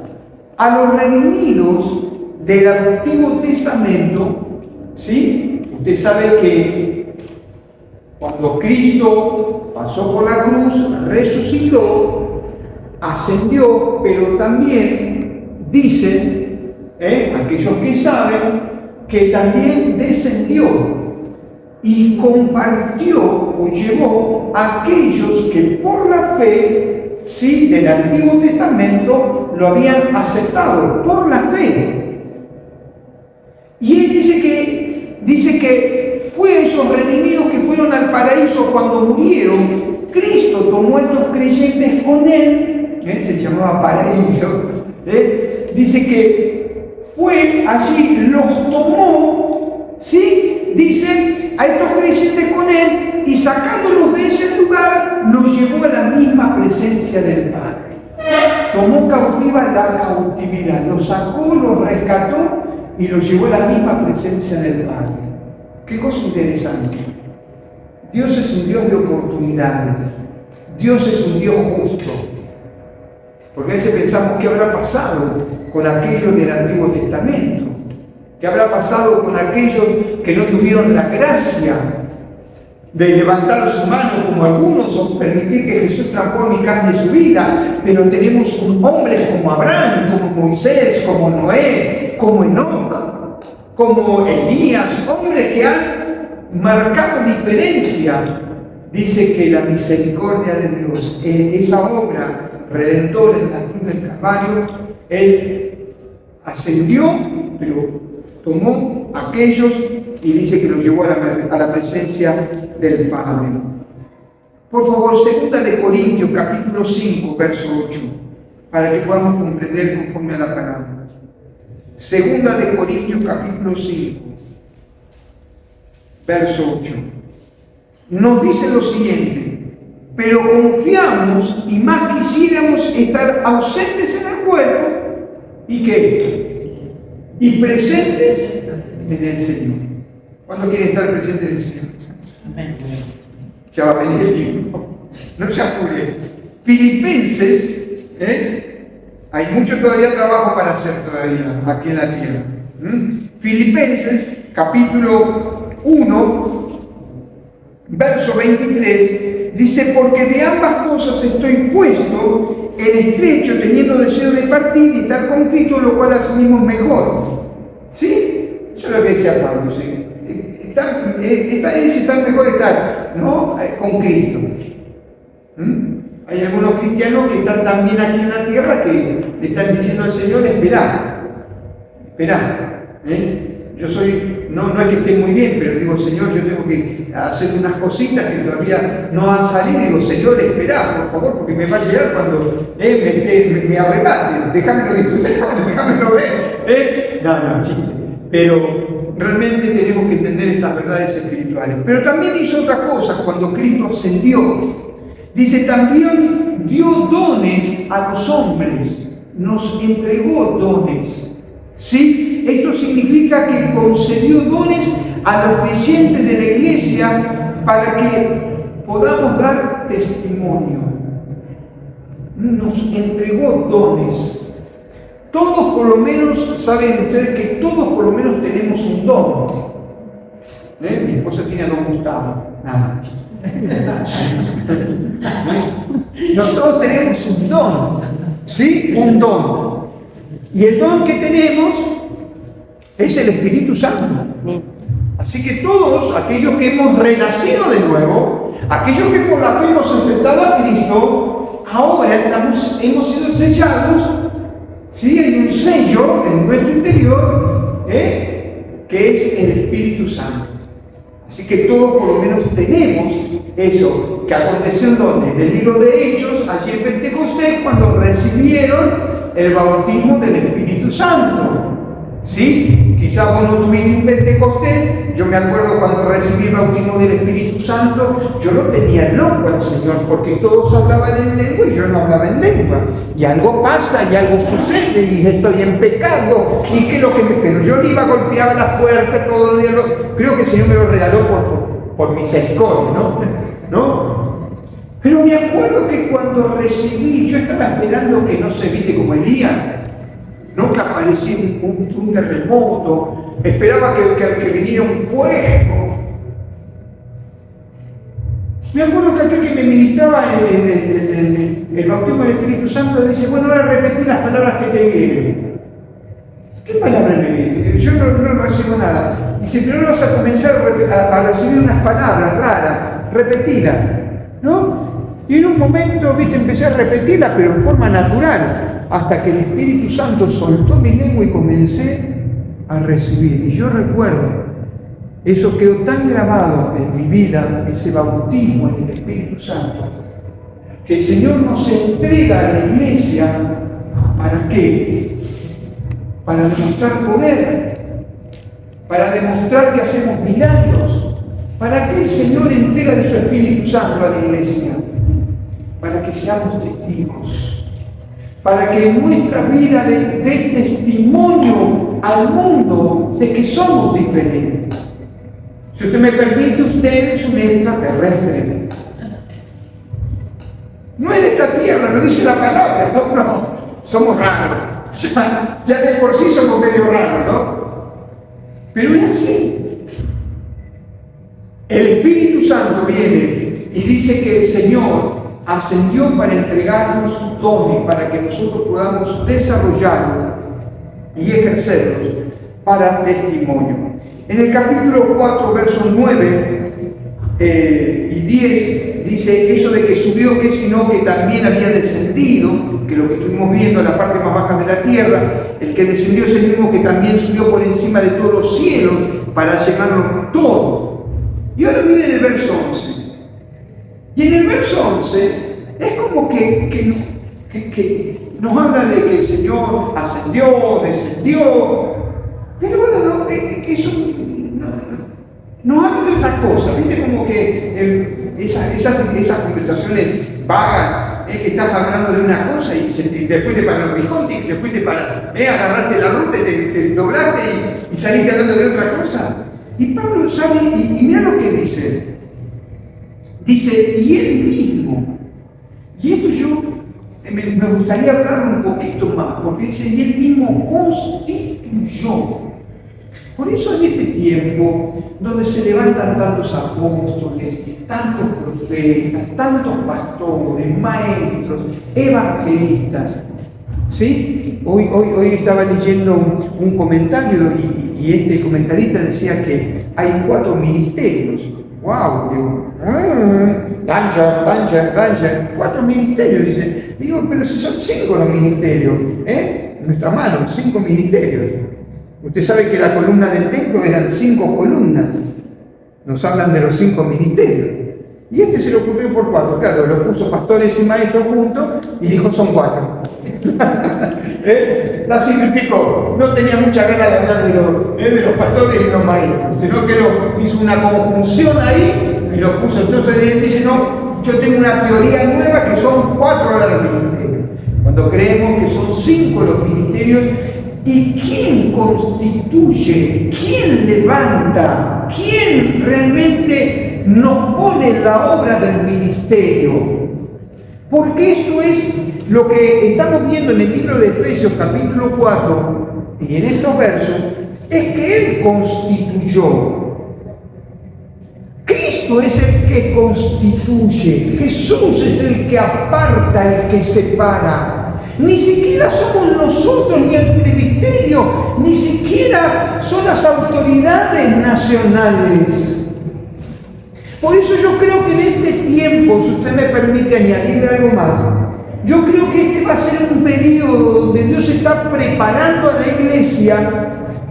A los redimidos del Antiguo Testamento, ¿sí? Usted sabe que cuando Cristo pasó por la cruz, resucitó, ascendió, pero también dicen, aquellos que saben, que también descendió y compartió o llevó a aquellos que por la fe, ¿sí?, del Antiguo Testamento lo habían aceptado, por la fe. Y él dice que fue a esos redimidos que fueron al paraíso cuando murieron. Cristo tomó a estos creyentes con él, se llamaba paraíso, dice que fue allí, los tomó, ¿sí? Dice, a estos creyentes con él, y sacándolos de ese lugar, los llevó a la misma presencia del Padre. Tomó cautiva la cautividad, los sacó, los rescató y los llevó a la misma presencia del Padre. Qué cosa interesante. Dios es un Dios de oportunidades. Dios es un Dios justo. Porque a veces pensamos qué habrá pasado con aquellos del Antiguo Testamento. ¿Qué habrá pasado con aquellos que no tuvieron la gracia de levantar su mano como algunos o permitir que Jesús transforme y cambie su vida? Pero tenemos hombres como Abraham, como Moisés, como Noé, como Enoc, como Elías, hombres que han marcado diferencia. Dice que la misericordia de Dios, esa obra redentora en la cruz del Calvario, Él ascendió, pero tomó a aquellos y dice que los llevó a la presencia del Padre. Por favor, 2 de Corintios, capítulo 5, verso 8, para que podamos comprender conforme a la palabra. 2 de Corintios, capítulo 5, verso 8. Nos dice lo siguiente: pero confiamos y más quisiéramos estar ausentes en el cuerpo y ¿qué? Y presentes en el Señor. ¿Cuándo quiere estar presente en el Señor? Amén. Ya va a venir el tiempo. No se apure. Filipenses, hay mucho todavía trabajo para hacer todavía aquí en la tierra. Filipenses, capítulo 1, verso 23, dice: porque de ambas cosas estoy puesto en estrecho, teniendo deseo de partir y estar con Cristo, lo cual asimismo es mejor. ¿Sí? Eso es lo que decía Pablo. ¿Sí? Está mejor estar, ¿no?, con Cristo. Hay algunos cristianos que están también aquí en la tierra que le están diciendo al Señor: esperá. Yo soy, no es que esté muy bien, pero digo: Señor, yo tengo que hacer unas cositas que todavía no han salido. Digo: Señor, esperá, por favor, porque me va a llegar cuando me arrebate. Déjamelo disfrutar, déjamelo ver. No, chiste. Pero realmente tenemos que entender estas verdades espirituales. Pero también hizo otra cosa cuando Cristo ascendió. Dice: también dio dones a los hombres, nos entregó dones. ¿Sí? Esto significa que concedió dones a los creyentes de la iglesia para que podamos dar testimonio. Nos entregó dones. Todos por lo menos, saben ustedes que todos por lo menos tenemos un don. Mi esposa tiene a don Gustavo. Nada. No, todos tenemos un don. ¿Sí? Un don. Y el don que tenemos es el Espíritu Santo. Así que todos aquellos que hemos renacido de nuevo, aquellos que por la fe hemos aceptado a Cristo, ahora hemos sido sellados, ¿sí?, en un sello en nuestro interior, que es el Espíritu Santo. Así que todos por lo menos tenemos eso que aconteció en donde, en el libro de Hechos, allí en Pentecostés, cuando recibieron el bautismo del Espíritu Santo. ¿Sí? Quizás vos no tuviste un Pentecostés. Yo me acuerdo cuando recibí el bautismo del Espíritu Santo, yo lo tenía loco al Señor, porque todos hablaban en lengua y yo no hablaba en lengua. Y algo pasa y algo sucede y estoy en pecado. ¿Y qué es lo que me espero? Yo iba, golpeaba las puertas todos los días. Creo que el Señor me lo regaló por misericordia, ¿no? Pero me acuerdo que cuando recibí, yo estaba esperando que no se viste como Elías, no que apareciera un terremoto, esperaba que viniera un fuego. Me acuerdo que aquel que me ministraba el bautismo del Espíritu Santo dice: bueno, ahora repetí las palabras que te vienen. ¿Qué palabras me vienen? Yo no recibo nada. Dice: pero ahora vas a comenzar a recibir unas palabras raras, repetilas, ¿no? Y en un momento, empecé a repetirla, pero en forma natural, hasta que el Espíritu Santo soltó mi lengua y comencé a recibir. Y yo recuerdo, eso quedó tan grabado en mi vida, ese bautismo en el Espíritu Santo, que el Señor nos entrega a la iglesia, ¿para qué? Para demostrar poder, para demostrar que hacemos milagros. ¿Para qué el Señor entrega de su Espíritu Santo a la iglesia? Para que seamos testigos, para que en nuestra vida dé testimonio al mundo de que somos diferentes. Si usted me permite, usted es un extraterrestre. No es de esta tierra, no dice la palabra, no, somos raros. Ya de por sí somos medio raros, ¿no? Pero es así. El Espíritu Santo viene y dice que el Señor ascendió para entregarnos dones, para que nosotros podamos desarrollarlos y ejercerlos para testimonio. En el capítulo 4, versos 9 y 10, dice eso de que subió, que sino que también había descendido, que lo que estuvimos viendo en la parte más baja de la tierra, el que descendió es el mismo que también subió por encima de todos los cielos para llenarlo todo. Y ahora miren el verso 11. Y en el verso 11 es como que nos habla de que el Señor ascendió, descendió, pero ahora nos habla de otra cosa, ¿viste? Como que esas conversaciones vagas, que estás hablando de una cosa y te fuiste para los Visconti, te fuiste para, agarraste la ruta, te doblaste y saliste hablando de otra cosa. Y Pablo sabe, y mira lo que dice. Dice, y él mismo Y esto me gustaría hablar un poquito más, porque dice, y él mismo constituyó. Por eso en este tiempo, donde se levantan tantos apóstoles, tantos profetas, tantos pastores, maestros, evangelistas, ¿sí? Hoy estaba leyendo un comentario y este comentarista decía que hay 4 ministerios. ¡Wow! Digo, danger, 4 ministerios, dice. Digo, pero si son 5 los ministerios, en nuestra mano, 5 ministerios. Usted sabe que la columna del templo eran 5 columnas. Nos hablan de los 5 ministerios. Y este se le ocurrió por 4. Claro, lo puso pastores y maestros juntos y dijo son 4. La simplificó. No tenía mucha ganas de hablar de los pastores y los maestros, sino que hizo una conjunción ahí y lo puso. Entonces él dice, no, yo tengo una teoría nueva que son 4 ahora los ministerios. Cuando creemos que son 5 los ministerios. ¿Y quién constituye? ¿Quién levanta? ¿Quién realmente nos pone la obra del ministerio? Porque esto es lo que estamos viendo en el libro de Efesios capítulo 4 y en estos versos, es que Él constituyó. Cristo es el que constituye, Jesús es el que aparta, el que separa. Ni siquiera somos nosotros, ni el ministerio, ni siquiera son las autoridades nacionales. Por eso yo creo que en este tiempo, si usted me permite añadirle algo más, yo creo que este va a ser un periodo donde Dios está preparando a la iglesia,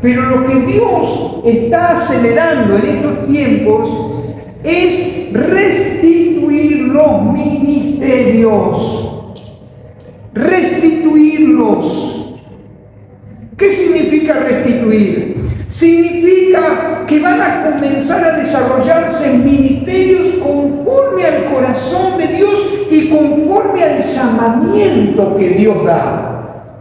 pero lo que Dios está acelerando en estos tiempos es restituir los ministerios. Restituirlos. ¿Qué significa restituir? Significa que van a comenzar a desarrollarse ministerios conforme al corazón de Dios y conforme al llamamiento que Dios da.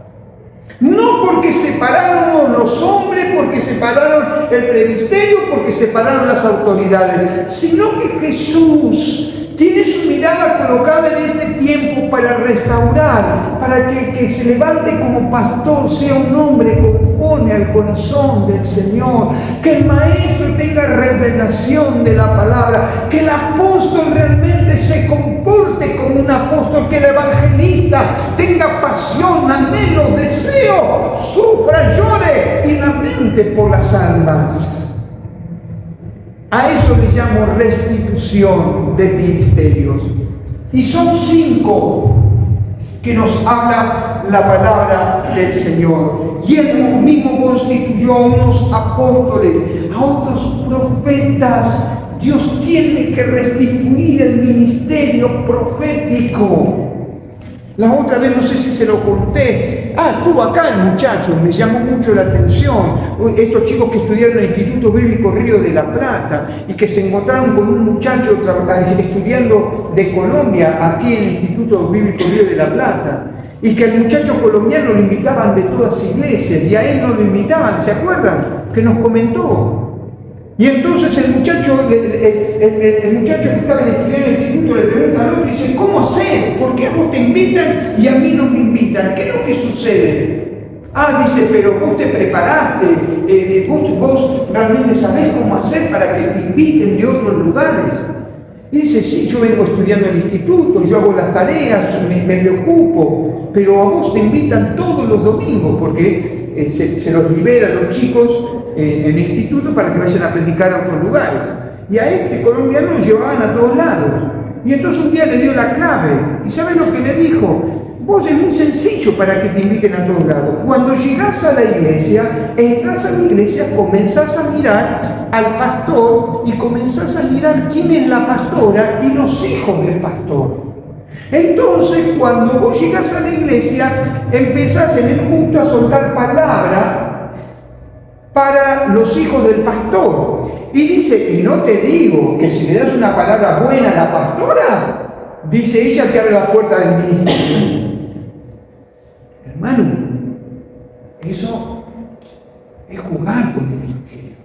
No porque separaron los hombres, porque separaron el presbiterio, porque separaron las autoridades, sino que Jesús tiene su mirada colocada en este tiempo para restaurar, para que el que se levante como pastor sea un hombre conforme al corazón del Señor, que el maestro tenga revelación de la palabra, que el apóstol realmente se comporte como un apóstol, que el evangelista tenga pasión, anhelo, deseo, sufra, llore y lamente por las almas. A eso le llamo restitución de ministerios. Y son 5 que nos habla la palabra del Señor. Y Él mismo constituyó a unos apóstoles, a otros profetas. Dios tiene que restituir el ministerio profético. La otra vez, no sé si se lo conté, estuvo acá el muchacho, me llamó mucho la atención, estos chicos que estudiaron en el Instituto Bíblico Río de la Plata y que se encontraron con un muchacho estudiando de Colombia, aquí en el Instituto Bíblico Río de la Plata, y que al muchacho colombiano lo invitaban de todas iglesias y a él no lo invitaban, ¿se acuerdan? Que nos comentó. Y entonces el muchacho que estaba estudiando en el instituto le pregunta al otro y dice, ¿cómo hacer? ¿Por qué a vos te invitan y a mí no me invitan? ¿Qué es lo que sucede? Dice, pero vos te preparaste, vos realmente sabés cómo hacer para que te inviten de otros lugares. Y dice, sí, yo vengo estudiando en el instituto, yo hago las tareas, me preocupo, pero a vos te invitan todos los domingos porque se los libera a los chicos en el instituto para que vayan a predicar a otros lugares. Y a este colombiano lo llevaban a todos lados. Y entonces un día le dio la clave. ¿Y saben lo que le dijo? Vos es muy sencillo para que te inviten a todos lados. Cuando llegás a la iglesia, entras a la iglesia, comenzás a mirar al pastor y comenzás a mirar quién es la pastora y los hijos del pastor. Entonces, cuando vos llegás a la iglesia, empezás en el culto a soltar palabra para los hijos del pastor. Y dice, y no te digo que si le das una palabra buena a la pastora, dice, ella te abre la puerta del ministerio. Hermano, eso es jugar con el ministerio.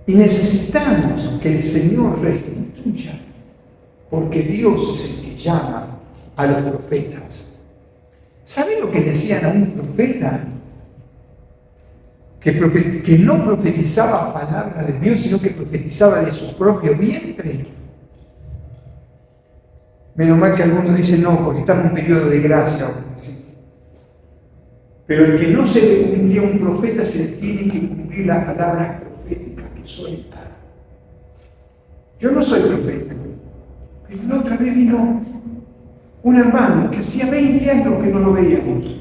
Y necesitamos que el Señor restituya porque Dios es el que llama a los profetas. ¿Saben lo que le decían a un profeta? Que no profetizaba palabra de Dios, sino que profetizaba de su propio vientre. Menos mal que algunos dicen no, porque estamos en un periodo de gracia. ¿Sí? Pero el que no se le cumplía a un profeta, se le tiene que cumplir las palabras proféticas que suelta. Yo no soy profeta, pero la otra vez vino un hermano que hacía 20 años que no lo veíamos.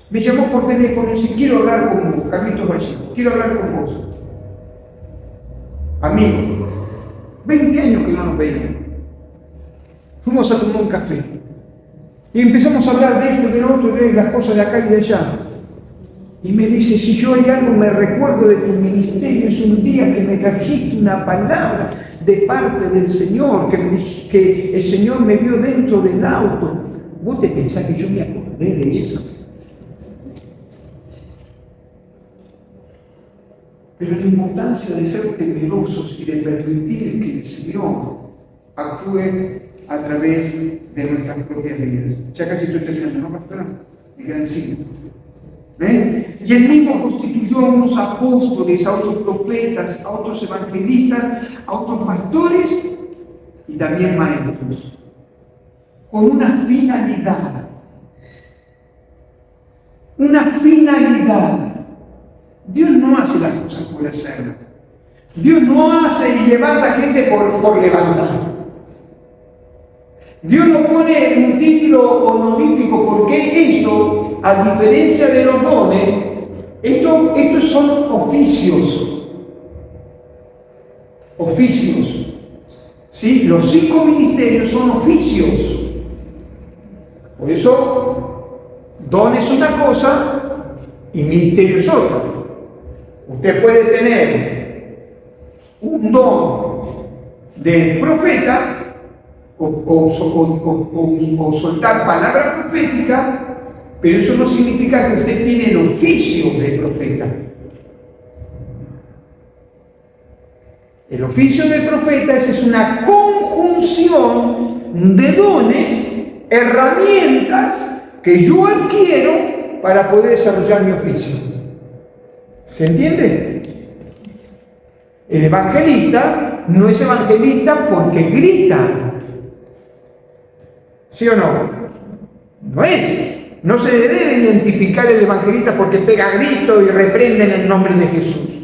Me llamó por teléfono y dice, quiero hablar con vos, Carlitos Vallejo, quiero hablar con vos. Amigo, 20 años que no nos veíamos. Fuimos a tomar un café y empezamos a hablar de esto, de lo otro, de las cosas de acá y de allá. Y me dice, si yo hay algo me recuerdo de tu ministerio, es un día que me trajiste una palabra de parte del Señor, que me dije que el Señor me vio dentro del auto. ¿Vos te pensás que yo me acordé de eso? Pero la importancia de ser temerosos y de permitir que el Señor actúe a través de nuestras propias vidas. Ya casi estoy terminando, ¿no, pastora? Me quedan 5. Y él mismo constituyó a unos apóstoles, a otros profetas, a otros evangelistas, a otros pastores y también maestros, con una finalidad. Una finalidad. Dios no hace las cosas por hacerlas. Dios no hace y levanta gente por levantar. Dios no pone un título honorífico porque esto, a diferencia de los dones, estos son oficios. Oficios. ¿Sí? Los 5 ministerios son oficios. Por eso, don es una cosa y ministerio es otra. Usted puede tener un don de profeta o soltar palabra profética, pero eso no significa que usted tiene el oficio de profeta. El oficio de profeta es una conjunción de dones, herramientas que yo adquiero para poder desarrollar mi oficio. ¿Se entiende? El evangelista no es evangelista porque grita. ¿Sí o no? No es. No se debe identificar el evangelista porque pega grito y reprende en el nombre de Jesús.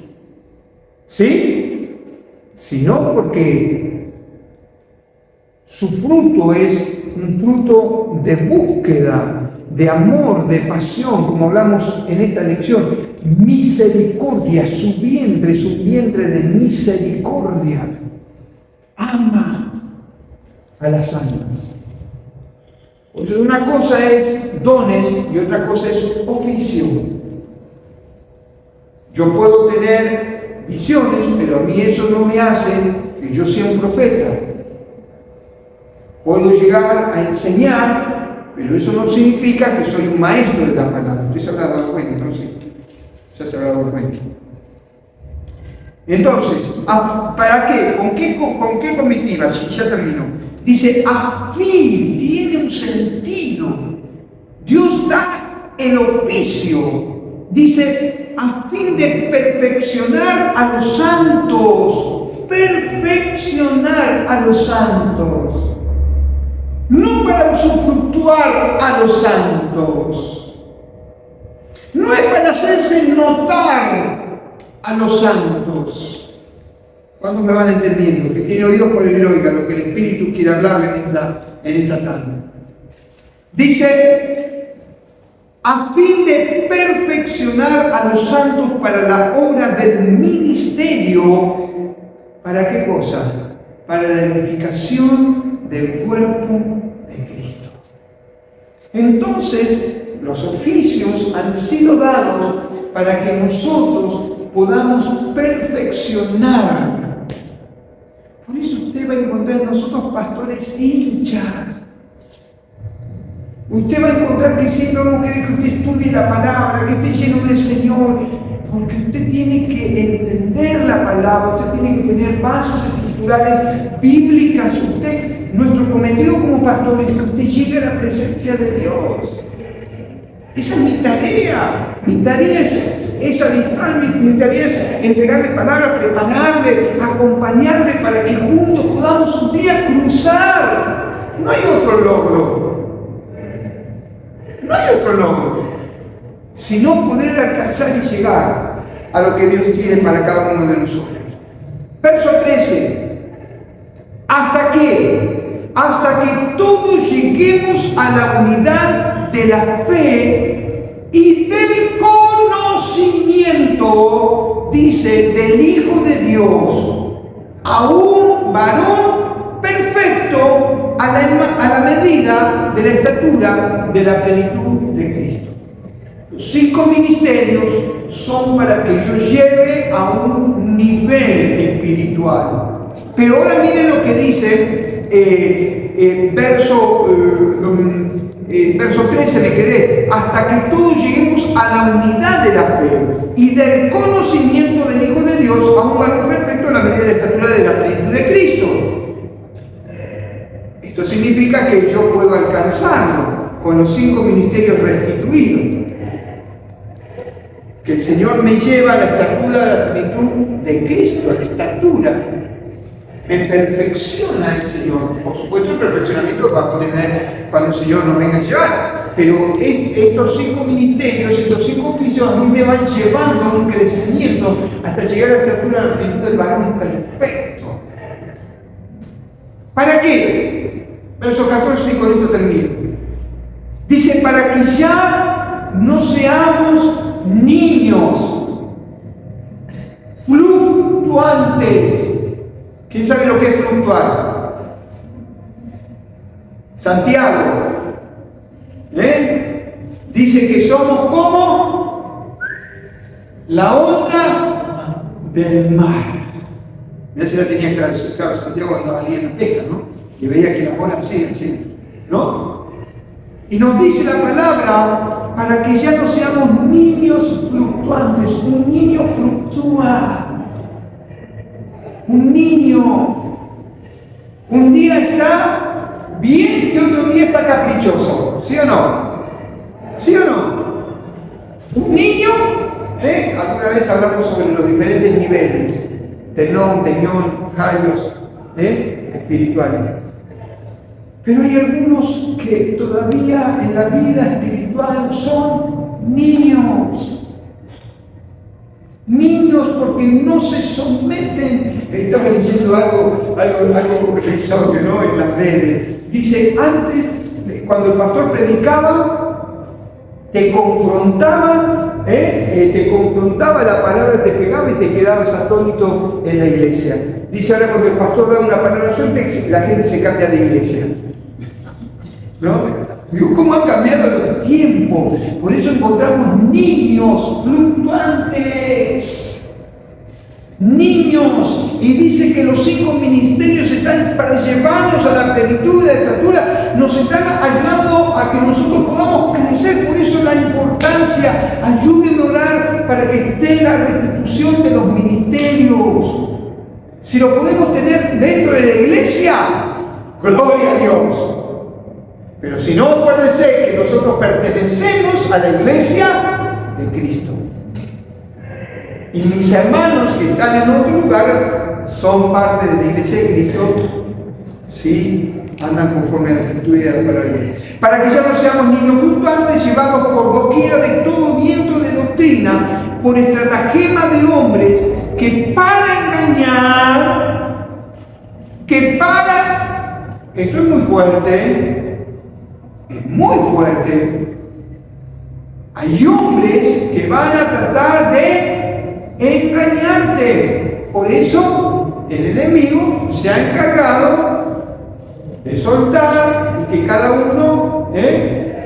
¿Sí? Sino porque su fruto es un fruto de búsqueda, de amor, de pasión, como hablamos en esta lección. Misericordia, su vientre es un vientre de misericordia. Ama a las almas. Por eso una cosa es dones y otra cosa es oficio. Yo puedo tener visiones, pero a mí eso no me hace que yo sea un profeta. Puedo llegar a enseñar, pero eso no significa que soy un maestro de la palabra. Usted se habrá dado cuenta, ¿no? Sí. Ya se habrá dado cuenta. Entonces, ¿para qué? ¿Con qué comitiva? Ya terminó. Dice, a fin, tiene un sentido. Dios da el oficio. Dice, a fin de perfeccionar a los santos. Perfeccionar a los santos. No para usufructuar a los santos. No es para hacerse notar a los santos. ¿Cuándo me van entendiendo? Que tiene oídos por el oiga lo que el Espíritu quiere hablarle en esta tarde. Dice, a fin de perfeccionar a los santos para la obra del ministerio. ¿Para qué cosa? Para la edificación del cuerpo de Cristo. Entonces, los oficios han sido dados para que nosotros podamos perfeccionar. Por eso usted va a encontrar en nosotros pastores hinchas. Usted va a encontrar que siempre vamos a querer que usted estudie la palabra, que esté lleno del Señor, porque usted tiene que entender la palabra, usted tiene que tener bases espirituales escriturales bíblicas. Nuestro cometido como pastores es que usted llegue a la presencia de Dios. Esa es mi tarea. Mi tarea es adistrarme, mi tarea es entregarle palabra, prepararle, acompañarle para que juntos podamos un día cruzar. No hay otro logro. No hay otro logro. Sino poder alcanzar y llegar a lo que Dios tiene para cada uno de nosotros. Verso 13. ¿Hasta qué? Hasta que todos lleguemos a la unidad de la fe y del conocimiento, dice, del Hijo de Dios, a un varón perfecto a la medida de la estatura de la plenitud de Cristo. Los 5 ministerios son para que yo llegue a un nivel espiritual. Pero ahora miren lo que dice verso 13 me quedé, hasta que todos lleguemos a la unidad de la fe y del conocimiento del Hijo de Dios, a un varón perfecto a la medida de la estatura de la plenitud de Cristo. Esto significa que yo puedo alcanzarlo con los 5 ministerios restituidos. Que el Señor me lleva a la estatura de la plenitud de Cristo, a la estatura. Me perfecciona el Señor. Por supuesto, el perfeccionamiento va a tener cuando el Señor nos venga a llevar. Pero estos 5 ministerios, estos 5 oficios, a mí me van llevando a un crecimiento hasta llegar a la estatura de la plenitud del varón perfecto. ¿Para qué? Verso 14 y con esto termino. Dice, para que ya no seamos niños fluctuantes. ¿Quién sabe lo que es fluctuar? Santiago dice que somos como la onda del mar. Ya se la tenía claro, Santiago andaba allí en la pesca, ¿no? Y veía que las olas así, ¿no? Y nos dice la palabra para que ya no seamos niños fluctuantes. Un niño fluctúa. Un niño un día está bien y otro día está caprichoso, ¿sí o no? ¿Sí o no? Un niño, alguna vez hablamos sobre los diferentes niveles, tenón, teñón, jaios, espirituales. Pero hay algunos que todavía en la vida espiritual son niños. Niños porque no se someten. Estaba leyendo algo risorio, ¿no? En las redes. Dice, antes, cuando el pastor predicaba, te confrontaba la palabra, te pegaba y te quedabas atónito en la iglesia. Dice ahora cuando el pastor da una palabra suelta, la gente se cambia de iglesia. ¿No? Digo, ¿cómo han cambiado los tiempos? Por eso encontramos niños fluctuantes. Niños. Y dice que los 5 ministerios están para llevarnos a la plenitud de la estatura. Nos están ayudando a que nosotros podamos crecer. Por eso la importancia. Ayúdenme a orar para que esté la restitución de los ministerios. Si lo podemos tener dentro de la iglesia, gloria a Dios. Pero si no, acuérdense que nosotros pertenecemos a la iglesia de Cristo. Y mis hermanos que están en otro lugar son parte de la iglesia de Cristo, si andan conforme a la escritura y a la palabra de Dios. Para que ya no seamos niños fluctuantes, llevados por doquiera de todo viento de doctrina, por estratagema de hombres que para engañar, esto es muy fuerte, es muy fuerte. Hay hombres que van a tratar de engañarte. Por eso el enemigo se ha encargado de soltar y que cada uno,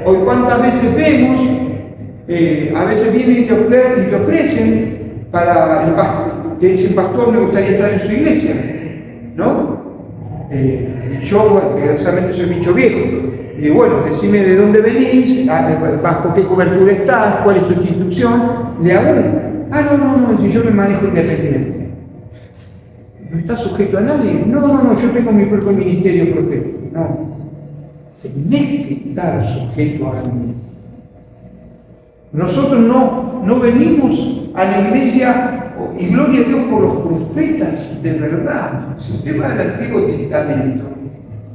hoy cuántas veces vemos, a veces vienen y te ofrecen para el pastor, que dice, pastor, me gustaría estar en su iglesia, ¿no? Y yo, bueno, desgraciadamente soy bicho viejo. Y digo, bueno, decime de dónde venís, bajo qué cobertura estás, cuál es tu institución. Le hago, no, si yo me manejo independiente. ¿No está sujeto a nadie? No, yo tengo mi propio ministerio profético. No. Tenés que estar sujeto a alguien. Nosotros no venimos a la iglesia, y gloria a Dios por los profetas de verdad. Si usted va al Antiguo Testamento,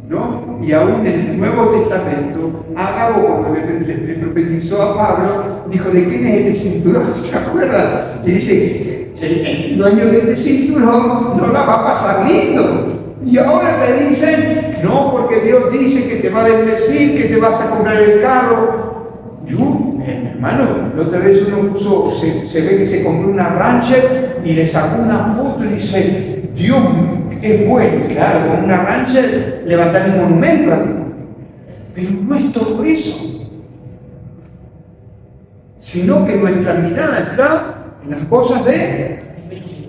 ¿no? Y aún en el Nuevo Testamento, Agabo, cuando le profetizó a Pablo, dijo: ¿de quién es este cinturón? ¿Se acuerdan? Y dice: el dueño de este cinturón no la va a pasar lindo. Y ahora te dicen: no, porque Dios dice que te va a bendecir, que te vas a comprar el carro. Yo, hermano, la otra vez uno puso, se ve que se compró una Rancher y le sacó una foto y dice: Dios es bueno. Claro, con una Rancher levantar un monumento a Dios. Pero no es todo eso, sino que nuestra mirada está en las cosas de...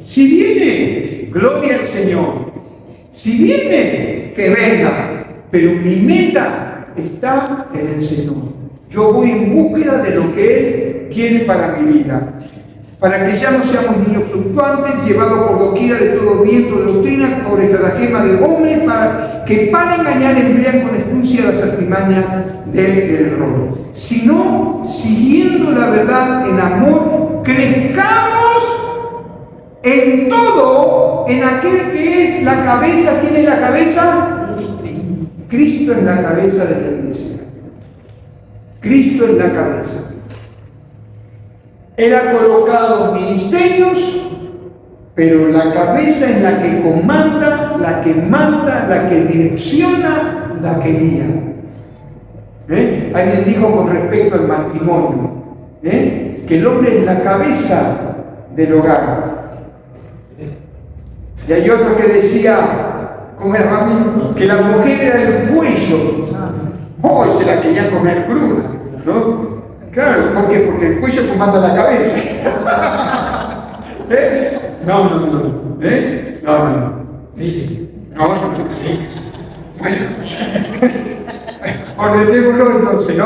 Si viene, gloria al Señor. Si viene, que venga. Pero mi meta está en el Señor. Yo voy en búsqueda de lo que Él quiere para mi vida. Para que ya no seamos niños fluctuantes, llevados por doquiera de todo viento de doctrina, por estratagema de hombres, para engañar emplean con astucia las artimañas del error. Sino, siguiendo la verdad en amor, crezcamos en todo, en aquel que es la cabeza. ¿Quién es la cabeza? Cristo es la cabeza de la iglesia. Cristo es la cabeza. Él ha colocado ministerios, pero la cabeza es la que comanda, la que manda, la que direcciona, la que guía. Alguien dijo con respecto al matrimonio, que el hombre es la cabeza del hogar. Y hay otro que decía, ¿cómo era, mami? Que la mujer era el cuello. Oh, se la quería comer cruda, ¿no? Claro, ¿por qué? Porque el cuello comanda la cabeza. No. No. Sí. Ahora, bueno. Ordenémoslo entonces, ¿no?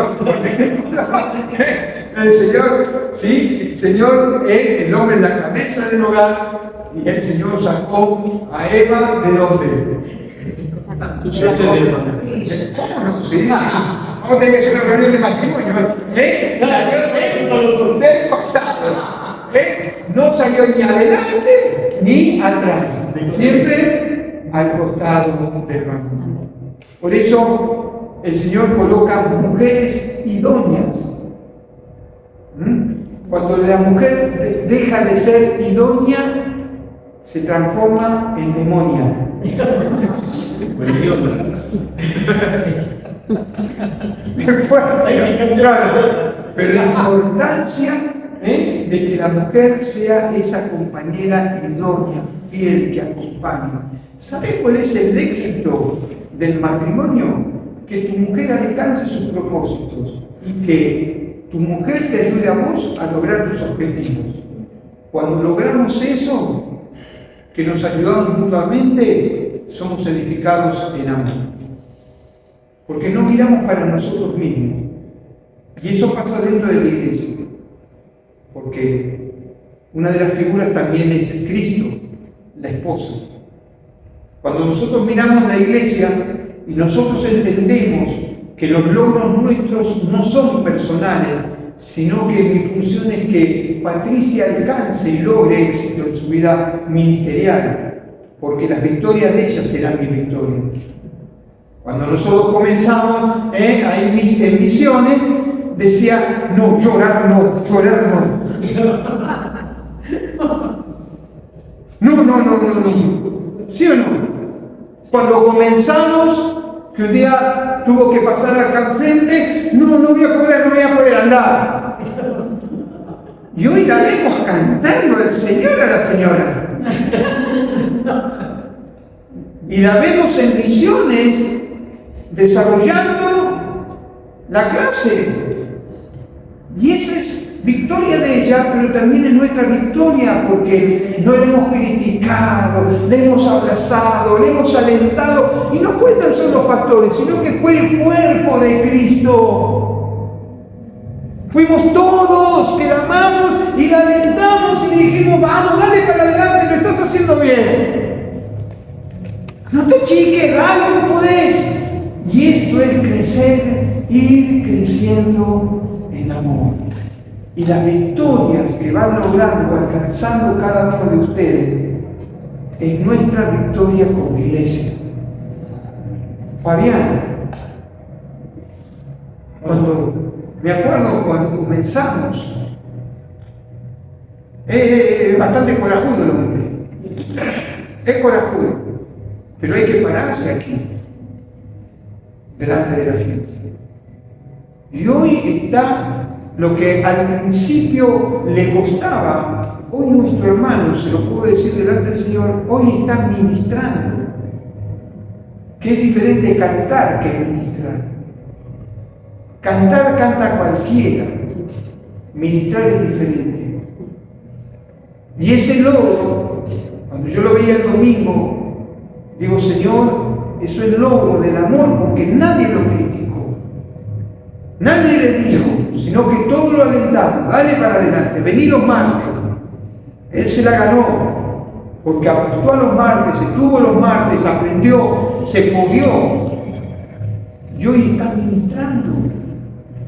El Señor, sí, el Señor es el hombre en la cabeza del hogar, y el Señor sacó a Eva ¿de dónde? ¿Cómo no? Sí. ¿Cómo tiene que ser una reunión de matrimonio? Salió del costado. No salió ni adelante ni atrás. Siempre al costado del matrimonio. Por eso el Señor coloca mujeres idóneas. Cuando la mujer deja de ser idónea, se transforma en demonia. Pero la importancia de que la mujer sea esa compañera idónea, fiel, que acompaña. ¿Sabes cuál es el éxito del matrimonio? Que tu mujer alcance sus propósitos y que tu mujer te ayude a vos a lograr tus objetivos. Cuando logramos eso, que nos ayudamos mutuamente, somos edificados en amor. Porque no miramos para nosotros mismos. Y eso pasa dentro de la iglesia. Porque una de las figuras también es Cristo, la esposa. Cuando nosotros miramos la iglesia y nosotros entendemos que los logros nuestros no son personales, sino que mi función es que Patricia alcance y logre éxito en su vida ministerial, porque las victorias de ella serán mis victorias. Cuando nosotros comenzamos ahí en misiones, decía: no, llorar no. No. ¿Sí o no? Cuando comenzamos, que un día tuvo que pasar acá enfrente, no voy a poder andar. Y hoy la vemos cantando el Señor a la señora. Y la vemos en misiones, desarrollando la clase. Y esa es victoria de ella, pero también es nuestra victoria, porque no le hemos criticado, le hemos abrazado, le hemos alentado. Y no fue tan solo los pastores, sino que fue el cuerpo de Cristo. Fuimos todos que la amamos y la alentamos y le dijimos: vamos, dale para adelante, lo estás haciendo bien. No te chiques, dale, no podés. Y esto es crecer, ir creciendo en amor. Y las victorias que van logrando o alcanzando cada uno de ustedes es nuestra victoria como iglesia. Fabián, me acuerdo cuando comenzamos, bastante corajudo el hombre, es corajudo, pero hay que pararse aquí, delante de la gente. Y hoy está lo que al principio le costaba, hoy nuestro hermano, se lo puedo decir delante del Señor, hoy está ministrando. Que es diferente cantar que ministrar. Cantar canta cualquiera, ministrar es diferente. Y ese logro, cuando yo lo veía el domingo, digo, Señor, eso es el logro del amor, porque nadie lo criticó. Nadie le dijo, sino que todos lo alentamos, dale para adelante, vení los martes. Él se la ganó, porque apostó a los martes, estuvo los martes, aprendió, se fogueó. Y hoy está ministrando.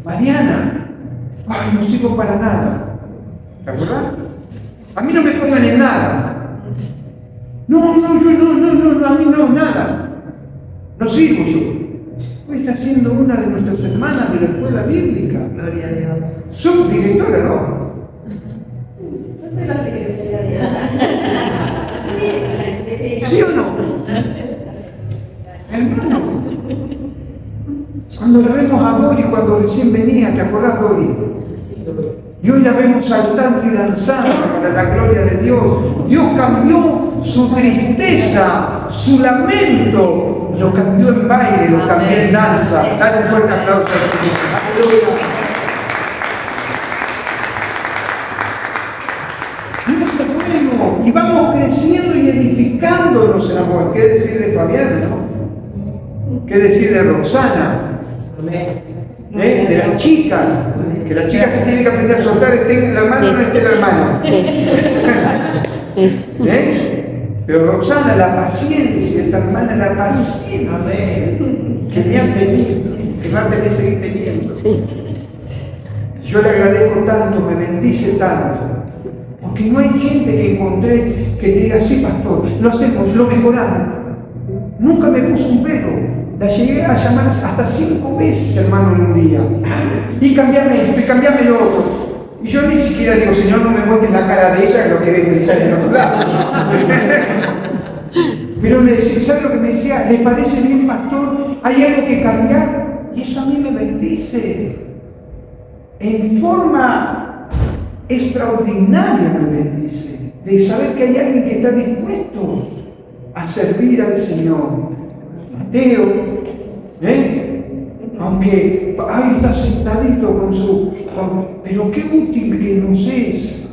Mariana, ay, no sirvo para nada. ¿Te acuerdas? A mí no me pongan en nada. No, a mí no, nada. No sirvo yo. Hoy está siendo una de nuestras hermanas de la escuela bíblica. Gloria a Dios. Subdirectora, ¿no? No soy la secretaria. ¿Sí o no? Hermano, cuando la vemos a Dori, cuando recién venía, ¿te acordás, Dori? Y hoy la vemos saltando y danzando para la gloria de Dios. Dios cambió su tristeza, su lamento, lo cambió en baile, lo cambió en danza. Dale un fuerte aplauso al Señor. Aleluya. Y vamos creciendo y edificándonos en amor. ¿Qué decir de Fabián, no? ¿Qué decir de Roxana? De la chica, que la chica se tiene que aprender a soltar, esté en la mano o no esté en la mano. Pero Roxana, la paciencia, esta hermana, la paciencia que me han tenido, que me va a tener que seguir teniendo. Yo le agradezco tanto, me bendice tanto. Porque no hay gente que encontré que te diga, sí, pastor, lo hacemos, lo mejoramos. Nunca me puso un pero. La llegué a llamar hasta 5 veces, hermano, en un día. Y cambiame esto, y cambiame lo otro. Y yo ni siquiera digo, Señor, no me muestres la cara de ella, lo que debe pensar en otro lado. Pero me decía, ¿sabe lo que me decía? ¿Le parece bien, pastor? ¿Hay algo que cambiar? Y eso a mí me bendice. En forma extraordinaria me bendice. De saber que hay alguien que está dispuesto a servir al Señor. Mateo, aunque ahí está sentadito con su... pero qué útil que nos es.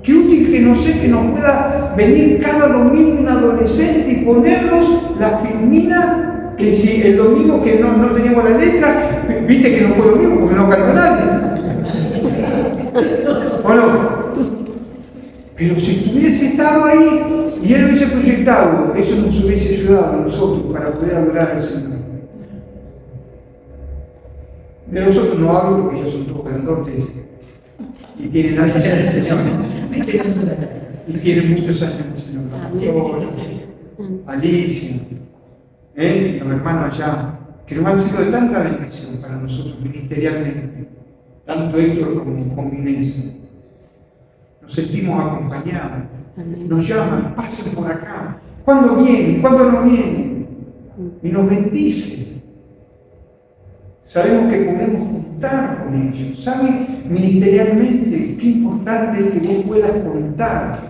Qué útil que nos es que nos pueda venir cada domingo un adolescente y ponernos la filmina, que si el domingo que no teníamos la letra, viste que no fue lo mismo porque no cantó nadie. ¿O no? Pero si tuviese estado ahí y él hubiese proyectado, eso nos hubiese ayudado a nosotros para poder adorar al Señor. De nosotros no hablo porque ellos son todos grandotes y tienen años en el Señor. Y tienen muchos años en el Señor. Alicia, los hermanos allá, que nos han sido de tanta bendición para nosotros ministerialmente, tanto Héctor como Inés. Nos sentimos acompañados, nos llaman, pasen por acá. ¿Cuándo vienen? ¿Cuándo no vienen? Y nos bendicen. Sabemos que podemos contar con ellos. ¿Saben ministerialmente qué importante es que vos puedas contar?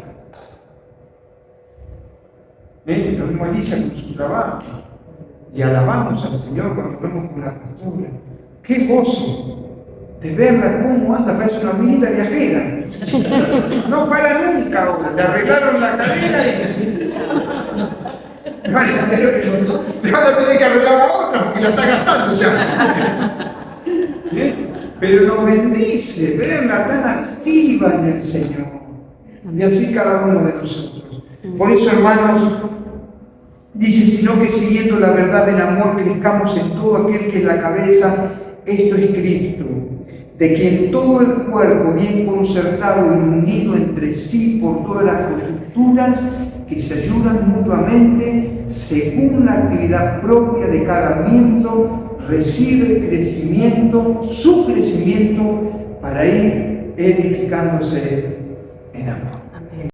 Lo mismo Alicia con su trabajo. Y alabamos al Señor cuando vemos con la pastora. ¡Qué gozo! De verla cómo anda, parece una minita viajera. No para nunca ahora. Le arreglaron la cadera y le van a tener que arreglar a otra porque la está gastando ya. Pero nos bendice verla tan activa en el Señor. Y así cada uno de nosotros. Por eso, hermanos, Dice, sino que siguiendo la verdad en amor crezcamos en todo aquel que es la cabeza, esto es Cristo, de quien todo el cuerpo bien concertado y unido entre sí por todas las coyunturas que se ayudan mutuamente según la actividad propia de cada miembro, recibe crecimiento, su crecimiento para ir edificándose